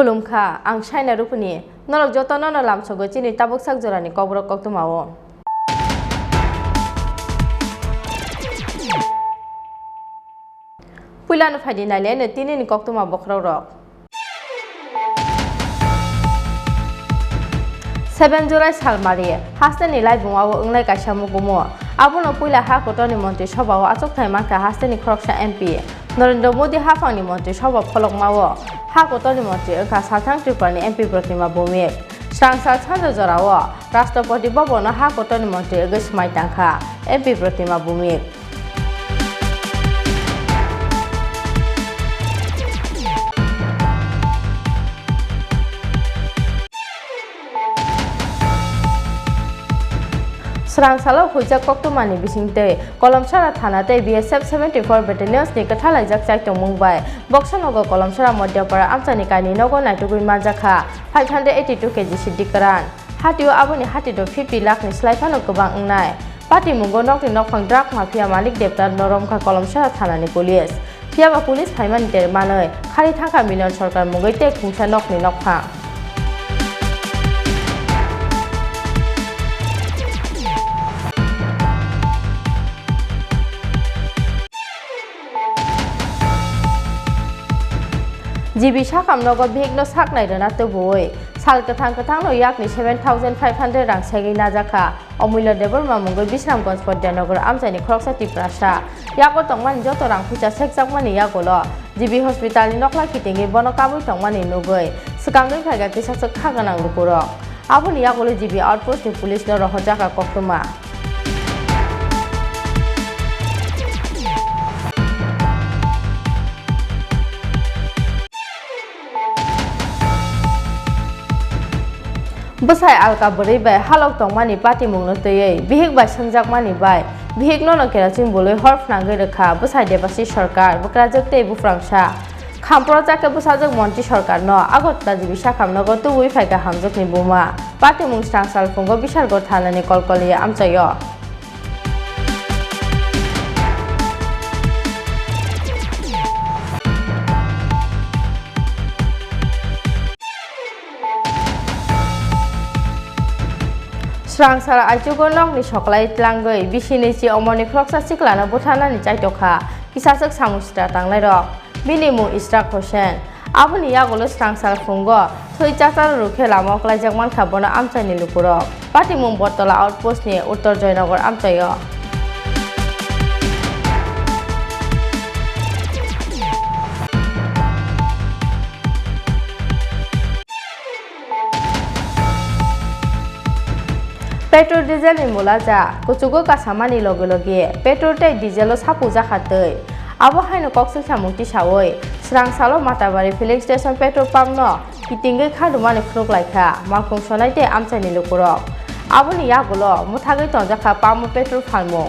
खुलुमखा आं चाइना रुपनि नरक जतन न लामसगो चिनि ताबुक साक जरानि कब्रक कक्तमावो पुइलानो फाइदि नाइलेनो तिनिनि कक्तमा बख्राव रक 7 जुलाई सालमारि हास्तेनि लाइबुङावो ओंलाय गायसामु गुमो आबुनो पुइला हा कोटनि मन्त्रि सभाव आचक थाइमाखा हास्तेनि खरकसा एमपि नरेन्द्र मोदी हाफांनि मन्त्रि सभा फलकमावो हा कोटनि मन्त्रि ओखा साथां त्रिपुरानि एमपि प्रतिमा भूमिक स्रांसाल सानजा जरावो राष्ट्रपति भवन हा कोटनि मन्त्रि गसमाय टांखा एमपि प्रतिमा भूमिक स्रांसालाव हुइजाक कक्तमानि बिसिंते कलमसारा थानाते BSF 74 battalions नि कथालाइजाक चाइतों मुंबाय बक्सनगर कलमसारा मध्यपारा आमचानि कानि नगो नाइटुगुइ माजाखा 582 kg सिद्दिकरान हातियो आबुनि हातिदो 50 लाख नि स्लाइफानो गोबां अंनाय पार्टी मुंगो नकनि नकफां ड्राग माफिया मालिक देवदार नरमखा कलमसारा थानानि पुलिस फियाबा पुलिस फाइमानि तेरमानै खारि थाखा मिलियन सरकार मुंगै ते खुंसा नकनि नकफां जिबि साखामनगो भिगनो साकनाय रना तबुय साल कथां नो याकनि 7500 रां सेगै नाजाखा अमूल्य देबरमा मुंगै बिश्रामगंज पद्यानगर आमचानि खरकसा तिप्रासा याको तंगमानि जतो रां फैसा सेकजाकमानि यागोल जिबि हस्पिटालनि नखला किटिंगि बनो काबुइ तंगमानि नुगै सकांगै फायगा किसासक खागोनां लुकुरक आबुनि यागोल जिबि आउटपोस्टनि पुलिसनो रहजाका कक्तमा बसाय अलका बरै बाय हालक तंगमानि पार्टी मुंनो तयै बिहिक बाय संजाकमानि बाय बिहिक ननो केरासिन बोलै हरफ नांगै रखा बसाय देबासि सरकार बकरा जगते बुफ्रांसा खामप्र जाके बसाजक मन्त्रि सरकार न आगतता जिबि साखामनगो तुबुइ फायगा हामजकनि बुमा पार्टी मुं स्रांसाल फुंगो बिसारगो थानानि कलकलिया आमचायो स्रांसाल आइचुगो नकनि सकलाय tlangै बिसिनि सि अमरनि खरकसा सिक्लानो बुथानानि चाइतोखा किसासक सामुसिता तांलाय रक बिनि मुं इस्राक हुसैन आबुनि यागोल स्रांसाल फुंगो थै चाचार रुखे लामक लाइजाकमान खाबनो आमचानि लुकुरक पार्टी मुं बटला आउटपोस्टनि उत्तर जयनगर आमचायो पेट्रोल डिजेल नि मुला जा कुचुगो कासामानि लगे लगे पेट्रोल ते डिजेल सापु जाखातै आबो हायनो कक्सिल सामुंति सावै स्रांसालो माताबारि फिलिंग स्टेशन पेट्रोल पाम्प न किटिंगै खादुमानि खुरुक लायखा माखुं सनाय ते आमचानि लुकुरक आबोनि यागोल मुथागै तंजाखा पाम्प पेट्रोल फालमो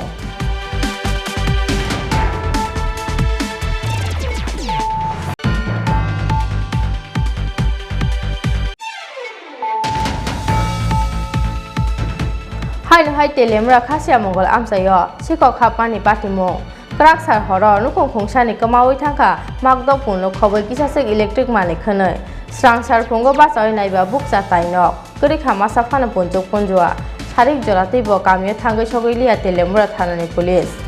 हायनो हाय तेलेमरा खासिया मंगल आमचायो सिकक खापानि पाटिमो क्राकसार हर नुखुं खुंसानि कमावै थांखा मागदो पुनो खबै किसासक इलेक्ट्रिक मालिक खनै स्रांसार फुंगो बासाय नायबा बुकजा ताइनक गरिखा मासा फानो पुंजुक पुंजुआ सारिक जरातैबो कामियो थांगै सगै लिया तेलेमरा थानानि police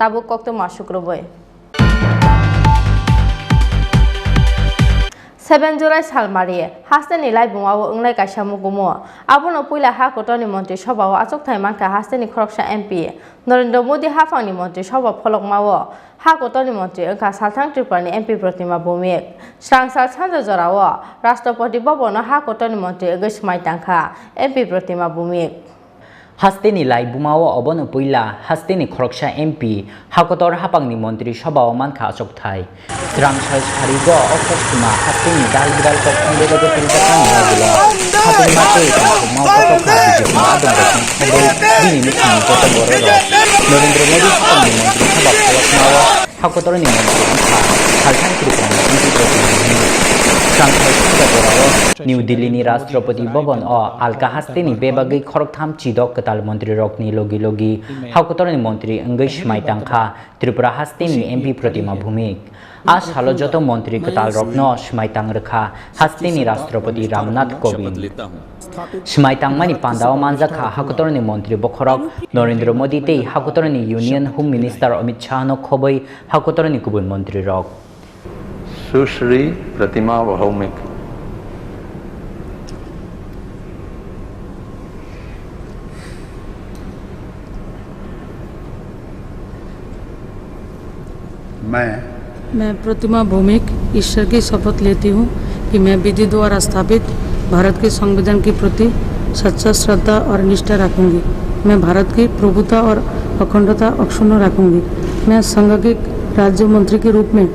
Tabuk kokto masukroboy 7 July Salmarie Hasteni Lai Bungawo Unglai Kashamugumo Abono Puila Hakotoni Monte Shoba Azok Taimanka Hasteni Khorang MP Narendra Modi Hafani Monte Shoba Polok Mawo Hakotoni Monte Unka Saltang Tripura MP Protima Bumik Srangsal Chanda Zorawo Rastropati Bobono Hakotoni Monte Gishmai Tanka MP Protima Bumik Hasteni Lai Bumawa Obono Puila Hasteni Khorang MP Hakotor Hapangni Montri Shoba Manka Azok Tai Srangsal Harigo Okostuma Hasteni Dalbidal Kokande Go Tilbakan Nagula Hatung Mate Mau Kotoka Dijima Adon Dini Mikhan Kota Bororo Narendra Modi Hapangni Montri Shoba Polok Mawa Hakotor ni Montri Unka Haltang Tripura MP Protima Srangsal Chanda Zorawo New Delhi ni Rastropati Bhavan o Alka Hasteni Bebagi Khoroktham Chidok Ketal Montri Rokni Logi Logi Hakotor ni Montri English Maitangkha Tripura Hasteni MP Protima Bhumik Ash halo joto Montri Ketal Rokno Shmaitang Rekha Hasteni Rastropati Ramnath Kovind Shmaitang Mani Pandao Manjakha Hakotor ni Montri Bokhorok Narendra Modi Tei Hakotor ni Union Home Minister Amit Shah no Khoboi Hakotor ni Kubun Montri Rok Sushri Pratima Bhaumik मैं प्रतिमा भौमिक ईश्वर की शपथ लेती हूँ कि मैं विधि द्वारा स्थापित भारत के संविधान के प्रति सच्चा श्रद्धा और निष्ठा रखूंगी। मैं भारत की प्रभुता और अखंडता अक्षुण्ण रखूंगी। मैं संघ के राज्य मंत्री के रूप में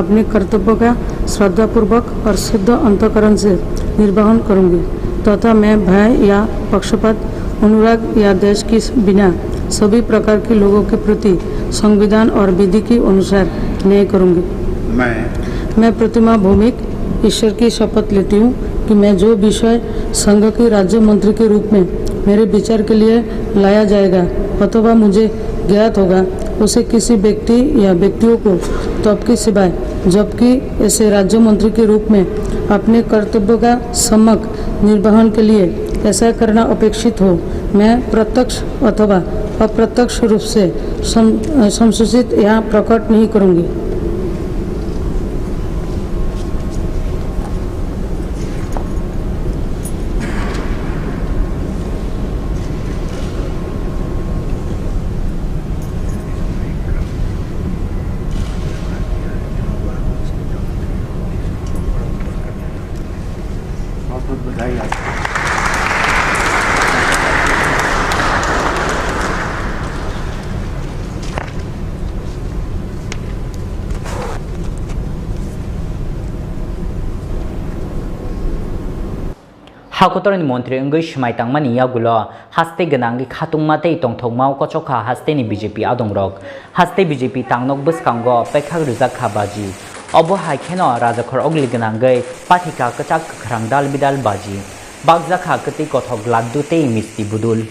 अपने कर्तव्यों का श्रद्धापूर्वक और शुद्ध अंतःकरण से निर्वहन करूंगी तथा मैं भय या पक्षपात अनुराग या देश की बिना सभी प्रकार के लोगों के प्रति संविधान और विधि के अनुसार न्याय करूंगी। मैं प्रतिमा भौमिक ईश्वर की शपथ लेती हूँ कि मैं जो विषय संघ के राज्य मंत्री के रूप में मेरे विचार के लिए लाया जाएगा अथवा मुझे ज्ञात होगा उसे किसी व्यक्ति या व्यक्तियों को तब के सिवाय जबकि ऐसे राज्य मंत्री के रूप में अपने कर्तव्यों का सम्यक निर्वहन के लिए ऐसा करना अपेक्षित हो मैं प्रत्यक्ष अथवा अप्रत्यक्ष रूप से संसूचित या प्रकट नहीं करूंगी। Hakotor ni Montri English Maitang Mani Yagulo Haste Ganangi Khatung Mate Tongthong Mau Kochoka Haste ni BJP Adong Rok Haste BJP Tangnok Buskango Pekhag Rizak Khabaji Obo Haikeno Rajakhor Ogli Ganangai Patika Kachak Khrangdal Bidal Baji Bagzakha Kati Kothok Laddu Te Misti Budul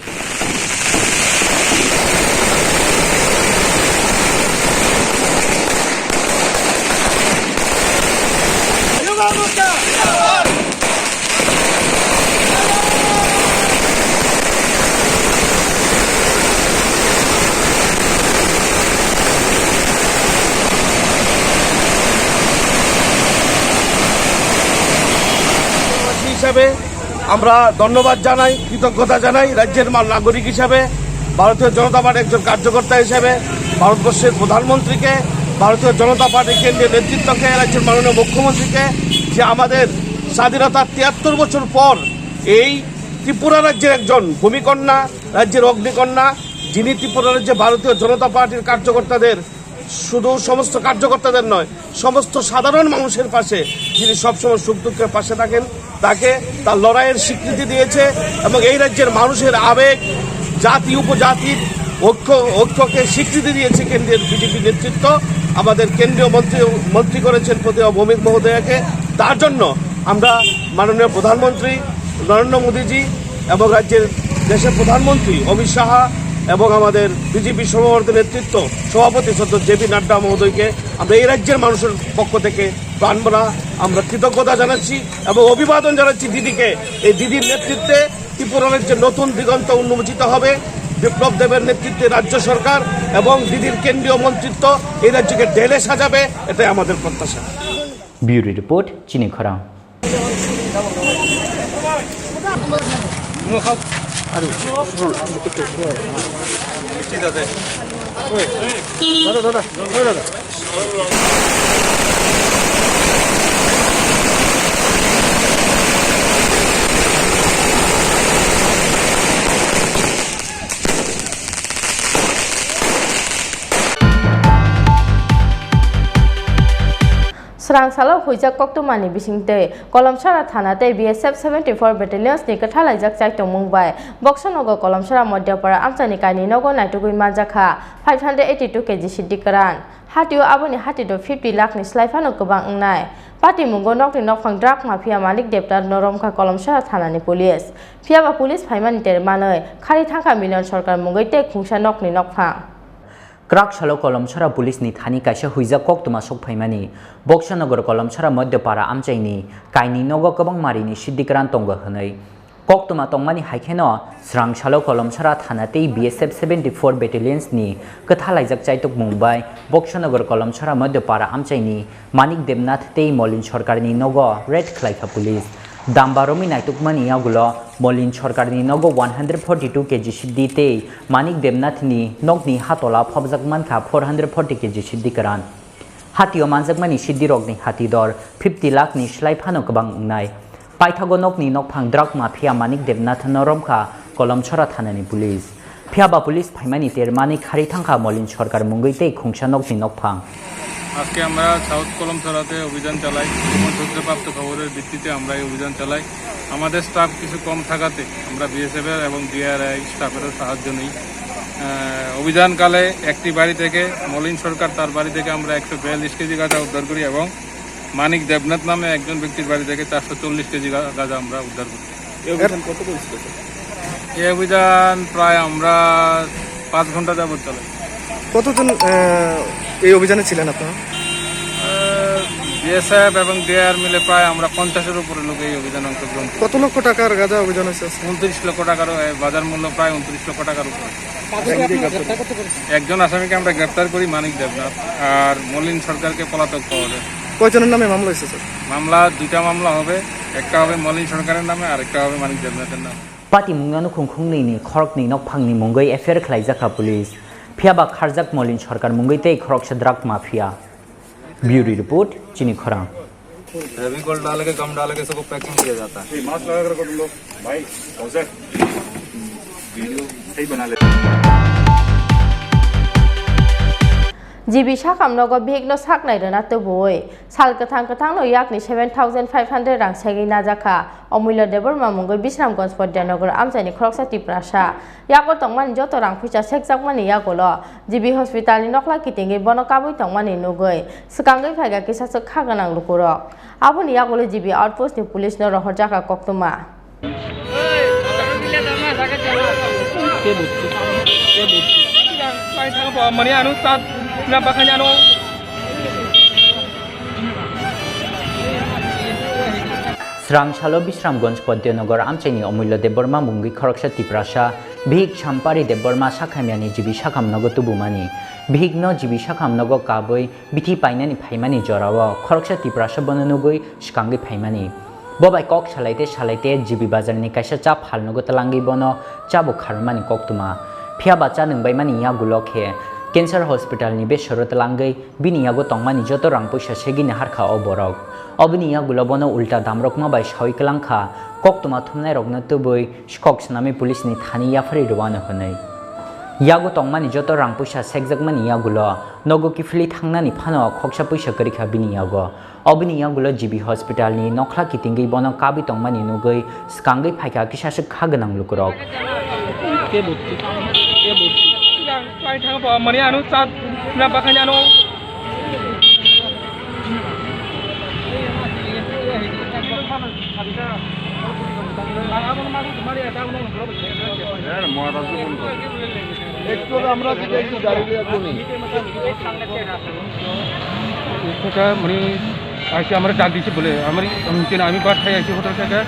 হিসাবে আমরা ধন্যবাদ জানাই কৃতজ্ঞতা জানাই রাজ্যের নাগরিক হিসাবে ভারতীয় জনতা পার্টির একজন কার্যকর্তা হিসেবে ভারতবর্ষের প্রধানমন্ত্রীকে ভারতীয় জনতা পার্টির কেন্দ্রীয় নেতৃত্বকে রাজ্যের মাননীয় মুখ্যমন্ত্রীকে যে আমাদের স্বাধীনতার ৭৩ বছর পর এই ত্রিপুরা রাজ্যের একজন ভূমিকন্যা রাজ্যের অগ্নিকন্যা যিনি ত্রিপুরা রাজ্যে ভারতীয় জনতা পার্টির কার্যকর্তাদের শুধু সমস্ত কার্যকর্তাদের নয় সমস্ত সাধারণ মানুষের পাশে যিনি সবসময় সুখ দুঃখের পাশে থাকেন তাকে তার লড়াইয়ের স্বীকৃতি দিয়েছে এবং এই রাজ্যের মানুষের আবেগ জাতি উপজাতির ঐক্যকে স্বীকৃতি দিয়েছে কেন্দ্রের বিজেপি নেতৃত্ব আমাদের কেন্দ্রীয় মন্ত্রী করেছেন প্রতিমা ভৌমিক মহোদয়াকে তার জন্য আমরা মাননীয় প্রধানমন্ত্রী নরেন্দ্র মোদীজি এবং রাজ্যের দেশের প্রধানমন্ত্রী অমিত শাহ এবং আমাদের বিজেপি সর্বভারতীয় নেতৃত্ব সভাপতি সদ্য জেপি নাড্ডা মহোদয়কে আমরা এই রাজ্যের মানুষের পক্ষ থেকে প্রাণভরা আমরা কৃতজ্ঞতা জানাচ্ছি এবং অভিবাদন জানাচ্ছি দিদিকে এই দিদির নেতৃত্বে ত্রিপুরা রাজ্যের নতুন দিগন্ত উন্মোচিত হবে বিপ্লব দেবের নেতৃত্বে রাজ্য সরকার এবং দিদির কেন্দ্রীয় মন্ত্রিত্ব এই রাজ্যকে ঢেলে সাজাবে, এটাই আমাদের প্রত্যাশা। ব্যুরো রিপোর্ট চিনি খরাং। Srangsalo hujak koktumani bisingte kolomsara thanate BSF 74 battalions ni kathalajak chaitong mungbai boksanogo kolomsara modyapara amchani kaini nogo naitugui manjakha 582 kg siddikaran hatio aboni hatido 50 lakh ni slaifano gobang ngnai Pati mungo nokni nokphang drug mafia malik debtar noromkha kolomsara thanani police phiaba police phaimani ter manoi khari thangka million sarkar mungoite khungsa nokni nokphang क्राक शालो कलमछरा police नि थानी काइसा हुइजा कक तुमा sok phaimani बक्सानगर कलमछरा मध्यपारा आमचाइनि काइनि नगो गोबां मारिनि सिद्दिकरान तंग हनै कक तुमा तंगमानि हाइखेनो स्रांशालो कलमछरा थानाते BSF 74 battalions नि कथालाइजाक चाइतक मुंबाइ बक्सानगर कलमछरा मध्यपारा आमचाइनि मानिक देबनाथ तेई मलिन सरकारनि नगो रेड खलाइखा पुलिस दामबारोमि नाइतुकमानि यागुलो मलिन सरकारनि नगो 142 kg सिद्धि तेई मानिक देबनाथनि नगनि हातला फबजाकमानखा 440 kg सिद्धि करान हातियो मानजाकमानि सिद्धि रगनि हाति दर 50 लाख नि स्लाइफानो गोबां उंनाय पाइथागो नगनि नगफां ड्राग माफिया मानिक देबनाथ नरमखा कलमछरा थानानि पुलिस फियाबा पुलिस फाइमानि तेरमानि खारि थांखा मलिन सरकार मुंगैते खुंसा नगनि नगफां আজকে আমরা সাউথ কলমছড়াতে অভিযান চালাই সূত্রপ্রাপ্ত খবরের ভিত্তিতে আমরা এই অভিযান চালাই আমাদের স্টাফ কিছু কম থাকাতে আমরা বিএসএফ এর এবং ডিআরআই স্টাফেরও সাহায্য নিই অভিযানকালে একটি বাড়ি থেকে মলিন সরকার তার বাড়ি থেকে আমরা 142 কেজি গাঁজা উদ্ধার করি এবং মানিক দেবনাথ নামে একজন ব্যক্তির বাড়ি থেকে 440 কেজি গাঁজা আমরা উদ্ধার করি। এই অভিযান প্রায় আমরা 5 ঘন্টা যাবত চালাই। কতজন এই অভিযানে ছিলেন আপনারা? বিএসএফ এবং ডিআর মিলে প্রায় আমরা 50-এর উপরে লোক এই অভিযানে অংশগ্রহণ করি। কত লক্ষ টাকার গাঁজা অভিযান হয়েছে? 29 লক্ষ টাকার বাজার মূল্য প্রায় 29 লক্ষ টাকার উপরে। একজন আসামিকে আমরা গ্রেপ্তার করি মানিক দেবনাথ আর মলিন সরকারকে পলাতক পাওয়া যায়। কয়জনের নামে মামলা হয়েছে স্যার? মামলা দুইটা মামলা হবে, একটা হবে মলিন সরকারের নামে আর একটা হবে মানিক দেবনাথের নামে। पार्टी मुंगानु खुंखुंगनि खरकनि नकफांनि मुंगै एफआईआर खलाइजाखा पुलिस फियाबा खारजाक मलिन सरकार मुंगैते खरकसा ड्राग माफिया। ब्यूरो रिपोर्ट चिनी खरांग। हैवी गोल्ड डाल के कम डाल के सबको पैकिंग किया जाता है। मास्क लगा कर तुम लोग भाई वीडियो सही बना ले। जिबि साखामनगो बिगनो साकनाय रना तबुय साल कथां नो याकनि 7500 रां सेगै नाजाखा अमूल्य देबरमा मुंगै बिश्रामगंज पद्यानगर आमचाइनि खरकसा टिप्रासा याको तंगमानि जतो रां फैसा सेकजाकमानि यागोलो जिबि हस्पिटालनि नखला किटिंगै बनो काबै तंगमानि नुगै सकांगै फायगा किसासो खागोनां लुकुरक आबुनि यागोलो जिबि आउटपोस्टनि पुलिसनो रहरजाखा कक्तुमा स्रांशालो बिश्रामगंज पद्यनगर आमचाइनि अमूल्य देबरमा मुंगै खरकसा टिप्रासा भिग साम्पारि देबरमा साखामियानि जिबि साखामनगो तुबुमानि भिगनो जिबि साखामनगो काबै बिथि पाइनानि फाइमानि जराव खरकसा टिप्रासा बननुगै सिकांगै फाइमानि बबाय कक सालाइते जिबि बाजारनि काइसा चा फालनगो तलांगै बनो चाबो खारमानि कक्तुमा फियाबा चा नंबायमानि यागुलखे कैंसर हॉस्पिटल बे शरत लांगै बिनियागो तंगमानि जतो रां पैसा सेगिनि हारखा अबरक अबनिया गुलबनो उल्टा दामरकमा बाय सावैकलांखा कक्तुमा थुमनाय रगनो तुबै स्कक सनामी पुलिसनि थानि याफारि रवाना होनै यागो तंगमानि जतो रां पैसा सेकजाकमानि यागुलो नगो किफली थांनानि फानो खक्सा पैसा करिखा बिनियागो अबनियागुलो जिबि हॉस्पिटलनि नखला किटिंगै बनो काबि तंगमानि नुगै स्कांगै फायका किसासो खागोनां लुकुरक মানে আসে আমরা ডাক দিছি বলে আমি বাদ খাই আসি হোটেল থেকে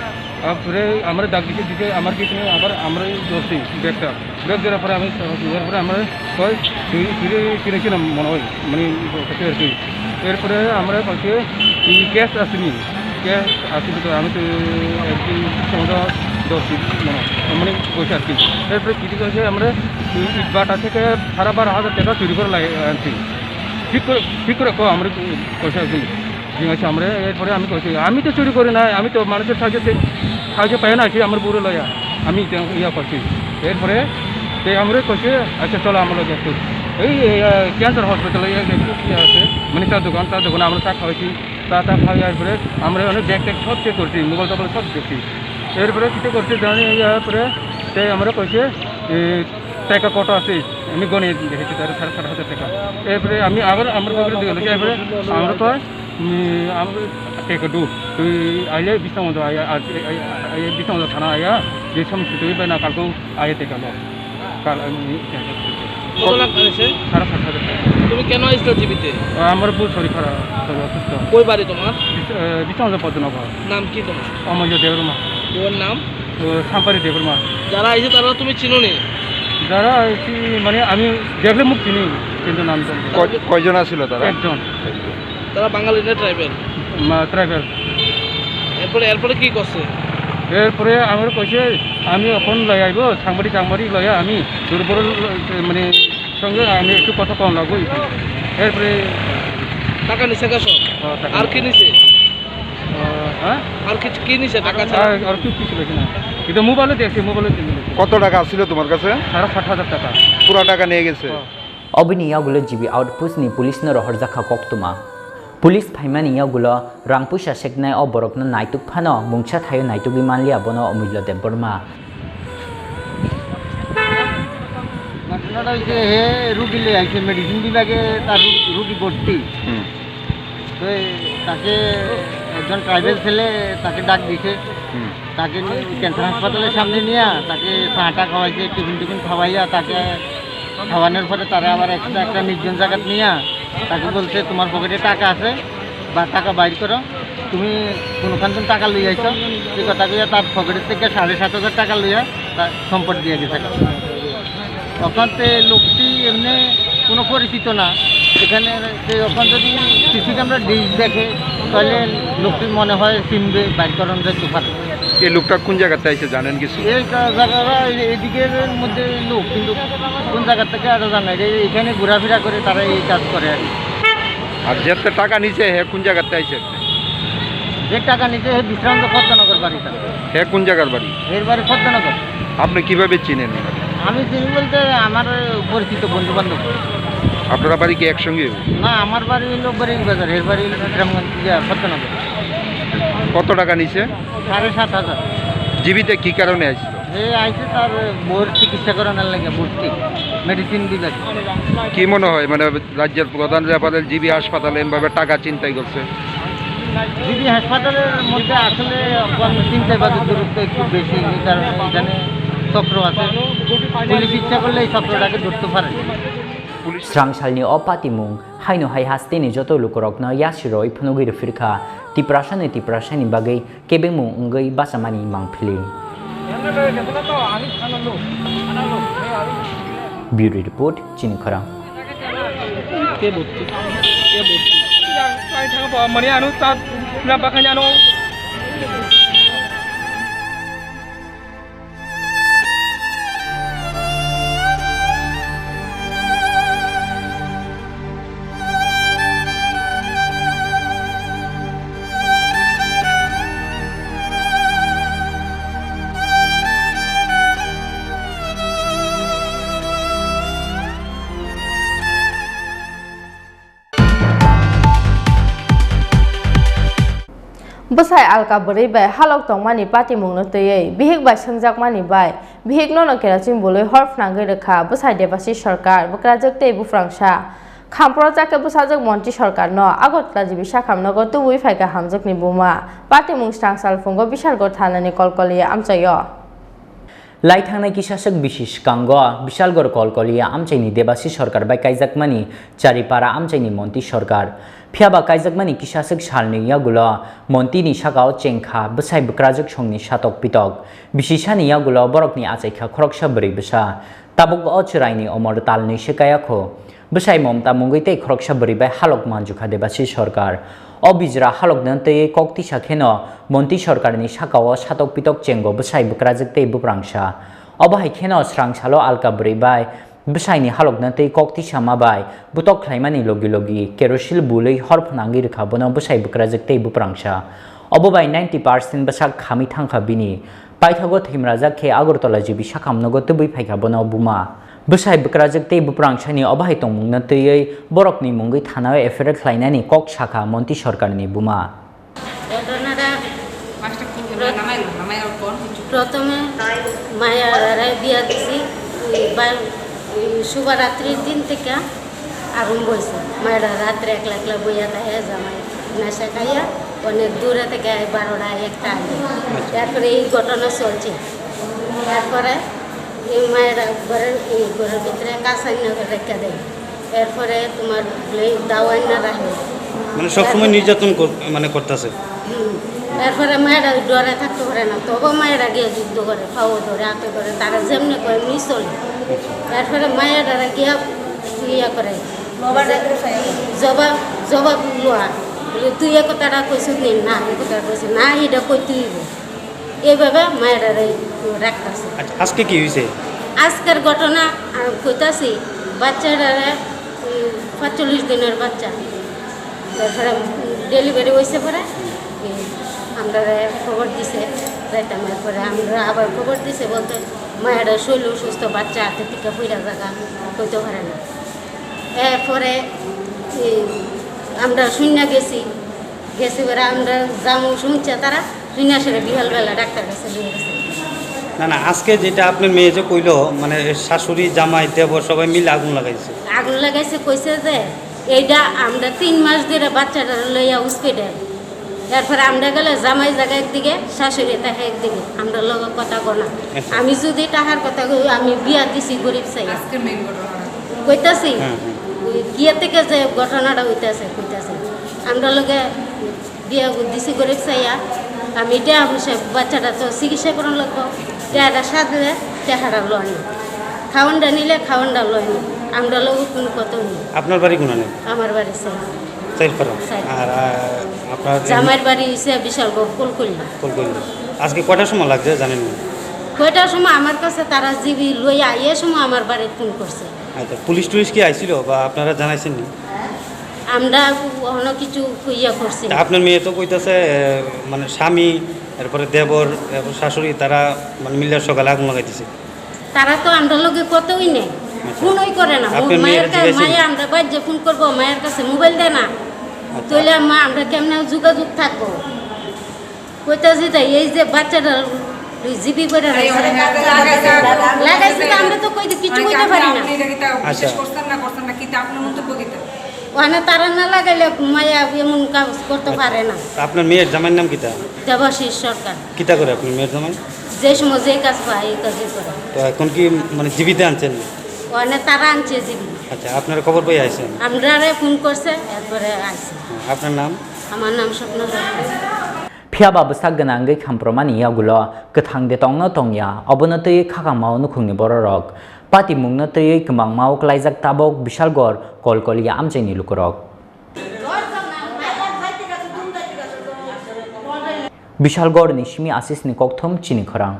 তারপরে আমরা ডাক দিকে আমার কিছু আবার আমরা ধরছি ব্যাগটা ব্যাগ দেওয়ার পরে আমি দেওয়ার পরে আমরা কয় কিনেছি না মনে হয় মানে আর কি এরপরে আমরা কাছে ক্যাশ আসেনি ক্যাশ আসেনি তো আমি তো আর কি ধরছি মানে পয়সা আর কি এরপরে কিছু করেছে আমরা বাটা থেকে 12,500 টাকা চুরি করে আনছি ঠিক করে কো আমরা পয়সা আসেনি ঠিক আছে আমরা এরপরে আমি কইছি আমি তো চুরি করি না আমি তো মানুষের সাহায্য পাই না কি আমার বুড়ো লয়া আমি ইয়া করছি এরপরে আমরা কইছি আচ্ছা চলো আমার লগে একটু এই ক্যান্সার হসপিটালে আছে মানে চার দোকান আমরা চা খাওয়াইছি চা খাওয়াই এরপরে আমরা অনেক ব্যাগ ট্যাগ সব চেক করছি মোবাইল টোবাইল সব দেখছি এরপরে কিছু করছি জানি এরপরে আমরা কইছি টাকা কত আছে আমি গনে দেখেছি তার 7,500 টাকা এরপরে আমি আবার আমার পকেটে দিয়ে গেছি এরপরে আমরা কয় আমরা টাকা দু তুই আইলে বিশ্বমন্দ বিশ্বমন্দ থানা আয়া যে সমস্ত তুই পাই না কালকেও আয়ে টাকা লো কাল আমি কত লাখ আছে 7,500 টাকা তুমি কেন আসছো জীবিতে আমার বউ শরীর খারাপ অসুস্থ কই বাড়ি তোমার বিশ্বমন্দ পদ্মনগর নাম কি তোমার অমূল্য দেবরমা ওর নাম সাম্পারি দেবরমা যারা আইছে তারা তুমি চিনো নি যারা মানে আমি দেখলে মুখ চিনি কিন্তু নাম কয়জন ছিল তারা একজন তারা বাঙালি না ট্রাইবেল এরপরে কি করছে এরপরে আমার কইছে আমি এখন লই আইব সাংবাদিক লইয়া আমি দুর্বল মানে সঙ্গে আমি একটু কথা কম লাগবো এরপরে টাকা নিছে কাছ আর কি নিছে হ্যাঁ আর কি নিছে টাকা ছাড়া আর কিছু লেখে না কিন্তু মোবাইলে দেখছি মোবাইলে কত টাকা ছিল তোমার কাছে 60,000 টাকা পুরো টাকা নিয়ে গেছে Obini yagulo jibi outpost ni police na rohor jakha koktuma. Police phaimani yagulo rangpusha seknai o borok na naituk phano mungsa thayo naituk manlia bono omulya deborma. ঘটনাটা হচ্ছে হে রুগী লিয়ে আইছে মেডিসিন বিভাগে তার রুগী ভর্তি তো তাকে একজন ট্রাইবেল ছেলে তাকে ডাক দিছে তাকে ক্যান্সার হাসপাতালের সামনে নিয়ে তাকে চাটা খাওয়াইছে টিফিন খাওয়াইয়া তাকে খাওয়ানোর পরে তারা আবার একটা নির্জন জায়গা নিয়ে তাকে বলছে তোমার পকেটে টাকা আছে বা টাকা বাইর করো তুমি কোনোখান টাকা লই আইছ এই কথা কইয়া তার পকেটের থেকে 7,500 টাকা লইয়া তার সম্পদ দিয়ে গেছে তখন তো লোকটি এমনি কোনো পরিচিত না এখানে ওখান যদি সিসি ক্যামেরা ডিশ দেখে তাহলে লোকটি মনে হয় চিনবে বাইরকরণ যেতে পারে এই লোকটা কোন জায়গাতে আইছে জানেন কিছু এই জায়গাটা এদিকের মধ্যে লোক কিন্তু কোন জায়গা থেকে আরও জানাই এখানে ঘোরাফেরা করে তারা এই কাজ করে আর যেতে টাকা নিচে হে কোন জায়গাতে আইছে যে টাকা নিচে হে বিশ্রান্ত পদ্মনগর বাড়িটা হে কোন জায়গার বাড়ি এর বাড়ি পদ্মনগর আপনি কিভাবে চিনেন আমি চিনি বলতে আমার পরিচিত বন্ধু বান্ধব আপনারা বাড়ি কি একসঙ্গে না আমার বাড়ি হলো বরিং বাজার এর বাড়ি হলো গ্রামগঞ্জ পদ্মনগর কত টাকা নিছে 7,500 জীবিতে কি কারণে আইছিল আইছে তার বোর চিকিৎসা করানোর লাগে ভর্তি মেডিসিন বিভাগ কি মনে হয় মানে রাজ্যের প্রধান ব্যাপারে জিবি হাসপাতালে এভাবে টাকা চিন্তাই করছে জিবি হাসপাতালের মধ্যে আসলে চিন্তাই বাজার দূরত্ব একটু বেশি কারণ এখানে চক্র আছে পুলিশ ইচ্ছা করলে এই চক্রটাকে ধরতে পারে Srangsalni opatimung haino hai hasteni joto lukorokno yashiroi phunugir firkha tiprashani bagai kebemu ungai basamani mangphili Bureau report Chini Khorang কে ভর্তি মানে আনো চাপ না বাখানি আনো Besai alka beri bai halok tong mani pati mung no teye bihik bai sangjak mani bai bihik no kerachin boloi hor frangai rekha besai debasi sarkar bukrajak tei bufrangsa kham project ke busajak monti sarkar no agotla jibi sakham no go tuwi phaika hamjak ni buma pati mung strangsal fungo bisargor thanani kolkoliya amchayo लाइथांनाय किसासक बिशिष कांगो विशालगढ़ कलकलिया आमचाइनि देबासी सरकार बाय काइजाकमानि चारिपारा आमचाइनि मन्त्रि सरकार फियाबा काइजाकमानि किसासक सालनि यागुलो मन्त्रिनि सागाव चेंखा बसाय बक्राजक संनि सातक पितक बिशिसानि यागुलो बरकनि आचाइखा खरकसा बोरै बसा ताबक अचराइनि अमर तालनि सेकायाखो बसाय ममता मुंगैते खरकसा बोरै बाय हालक मानजुखा देबासी सरकार अबिजरा हालक नंतै कक्ति साखेनो मन्त्रि सरकारनि साकाव सातक पितक चेंगो बसाय बक्राजक ते बुप्रांसा अबहाय खेनो स्रांसालो आलका बोरै बाय बसायनि हालक नंतै कक्ति सामाबाय बुतक ख्लाइमानि लगी लगी केरोसिल बुलै हरफनांगि रेखा बनो बसाय बक्राजक ते बुप्रांसा अबबाय 90% बसा खामि थांखा बिनि पाइथागो थैमराजा खे आगरतला जिबि साखामनगो तबै फाइखा बनो बुमा बसाय बक्राजक ते बुप्रांसानि अबहाय तंमुं नंतै बरकनि मुंगै थानाव एफेर ख्लाइनानि कक शाखा मन्त्रि सरकारनि बुमा प्रथमे मायारे बिया दिছি शुभरात्रिर दिन থেকে আরম্ভ হয়েছে মায়েরা রাত্রে একলা একলা বইয়া থাকে জামাই নেশা খাইয়া অনেক দূরে থেকে 12টা 1টা আগে তারপরে এই ঘটনা চলছে তারপরে এই মায়েরা ঘরের ভিতরে কাঁচাইনা রেখে দেয় এরপরে তোমার দাওয়াইনা রাখে মানে সবসময় নির্যাতন মানে করতেছে এরপরে মায়েরা ডরে থাকতে পারে না তবু মায়েরা গিয়ে যুদ্ধ করে খাওয়া ধরে হাতে ধরে তারা যেমনি করে এমনি চলে এরপরে মায়েরা গিয়ে ইয়া করে জবাব লোয়া তুই এ কথাটা কইছিস নি না এই কথাটা কইছিস না এটা কই তুই এইভাবে মায়েরা রাখতেছে আজকে কি হয়েছে আজকের ঘটনা কইতাছি বাচ্চারা 45 দিনের বাচ্চা তারপরে ডেলিভারি হয়েছে পরে আমরা খবর দিছে যাইতাম এরপরে আমরা আবার খবর দিছে বলতে মায়েরা শৈল সুস্থ বাচ্চা হাতে থেকে পইরা জায়গা কইতে পারে না এরপরে আমরা শূন্য গেছি পরে আমরা যাবো শুনছে তারা শূন্য সেরে বিকালবেলা ডাক্তার কাছে নিয়ে গেছে না না আজকে যেটা আপনার মেয়ে যে কইলো মানে শাশুড়ি জামাই দেবর সবাই মিলে আগুন লাগাইছে কইছে যে এইটা আমরা 3 মাস ধরে বাচ্চাটা লইয়া হসপিটাল এরপরে আমরা গেলে জামাই জায়গা একদিকে শাশুড়ি থাকে একদিকে আমরা লোক কথা গোনা আমি যদি টাকার কথা কই আমি বিয়া দিছি গরিব চাই কইতাছি গিয়া থেকে যে ঘটনাটা হইতাছে আমরা লোকে বিয়া দিছি গরিব চাইয়া আমি টাকা পয়সা বাচ্চাটা তো চিকিৎসা করানো লাগবো টাকাটা সাথে টাকাটা লয় না খাওয়ানটা নিলে খাওয়ানটা লয় না আমরা লোক কোনো কত নেই আপনার বাড়ি কোন নেই আমার বাড়ি চাই আর আপনার জামাইয়ের বাড়ি হচ্ছে বিশালগড় কলকলিয়া আজকে কয়টার সময় লাগছে জানেন না কয়টার সময় আমার কাছে তারা জিবি লইয়া এই সময় আমার বাড়ি ফোন করছে আচ্ছা পুলিশ টুলিশ কি আইছিল বা আপনারা জানাইছেন নি আমরা অন্য কিছু ইয়া করছি আপনার মেয়ে তো কইতাছে মানে স্বামী এরপরে দেবর এরপর শাশুড়ি তারা মানে মিলার সকালে আগুন লাগাইতেছে তারা তো আমরা লোকে কতই নেই ফোনই করে না মায়ের কাছে মায়ে আমরা বাড়িতে ফোন করবো মায়ের কাছে মোবাইল দেয় না তাহলে মা আমরা কেমন যোগাযোগ থাকবো কইতাছি তাই এই যে বাচ্চাটা জিবি করে লাগাইছে আমরা তো কই কিছু কইতে পারি না ওখানে তারা না লাগাইলে মায়া এমন কাজ করতে পারে না আপনার মেয়ের জামাইয়ের নাম কিতা দেবাশিস সরকার কিতা করে আপনার মেয়ের জামাই যে সময় যে কাজ পায় এই কাজই করে তো এখন কি মানে জীবিতে আনছেন ওখানে তারা আনছে জিবি আচ্ছা আপনার খবর পেয়ে আইছেন আমরা ফোন করছে এরপরে আইছে আপনার নাম আমার নাম স্বপ্ন फियाबा बसाक गनांगै खामप्रमानि यागुलो गथां दे तंगनो तंगया अबनतै खाखामाव नुखुंनि बररक पाति मुंगनतै कमांगमाव क्लाइजाक ताबक विशालगढ़ कलकलिया आमचाइनि लुकरक विशालगढ़ निशिमी आशिषनि कक्थम चिनि खरां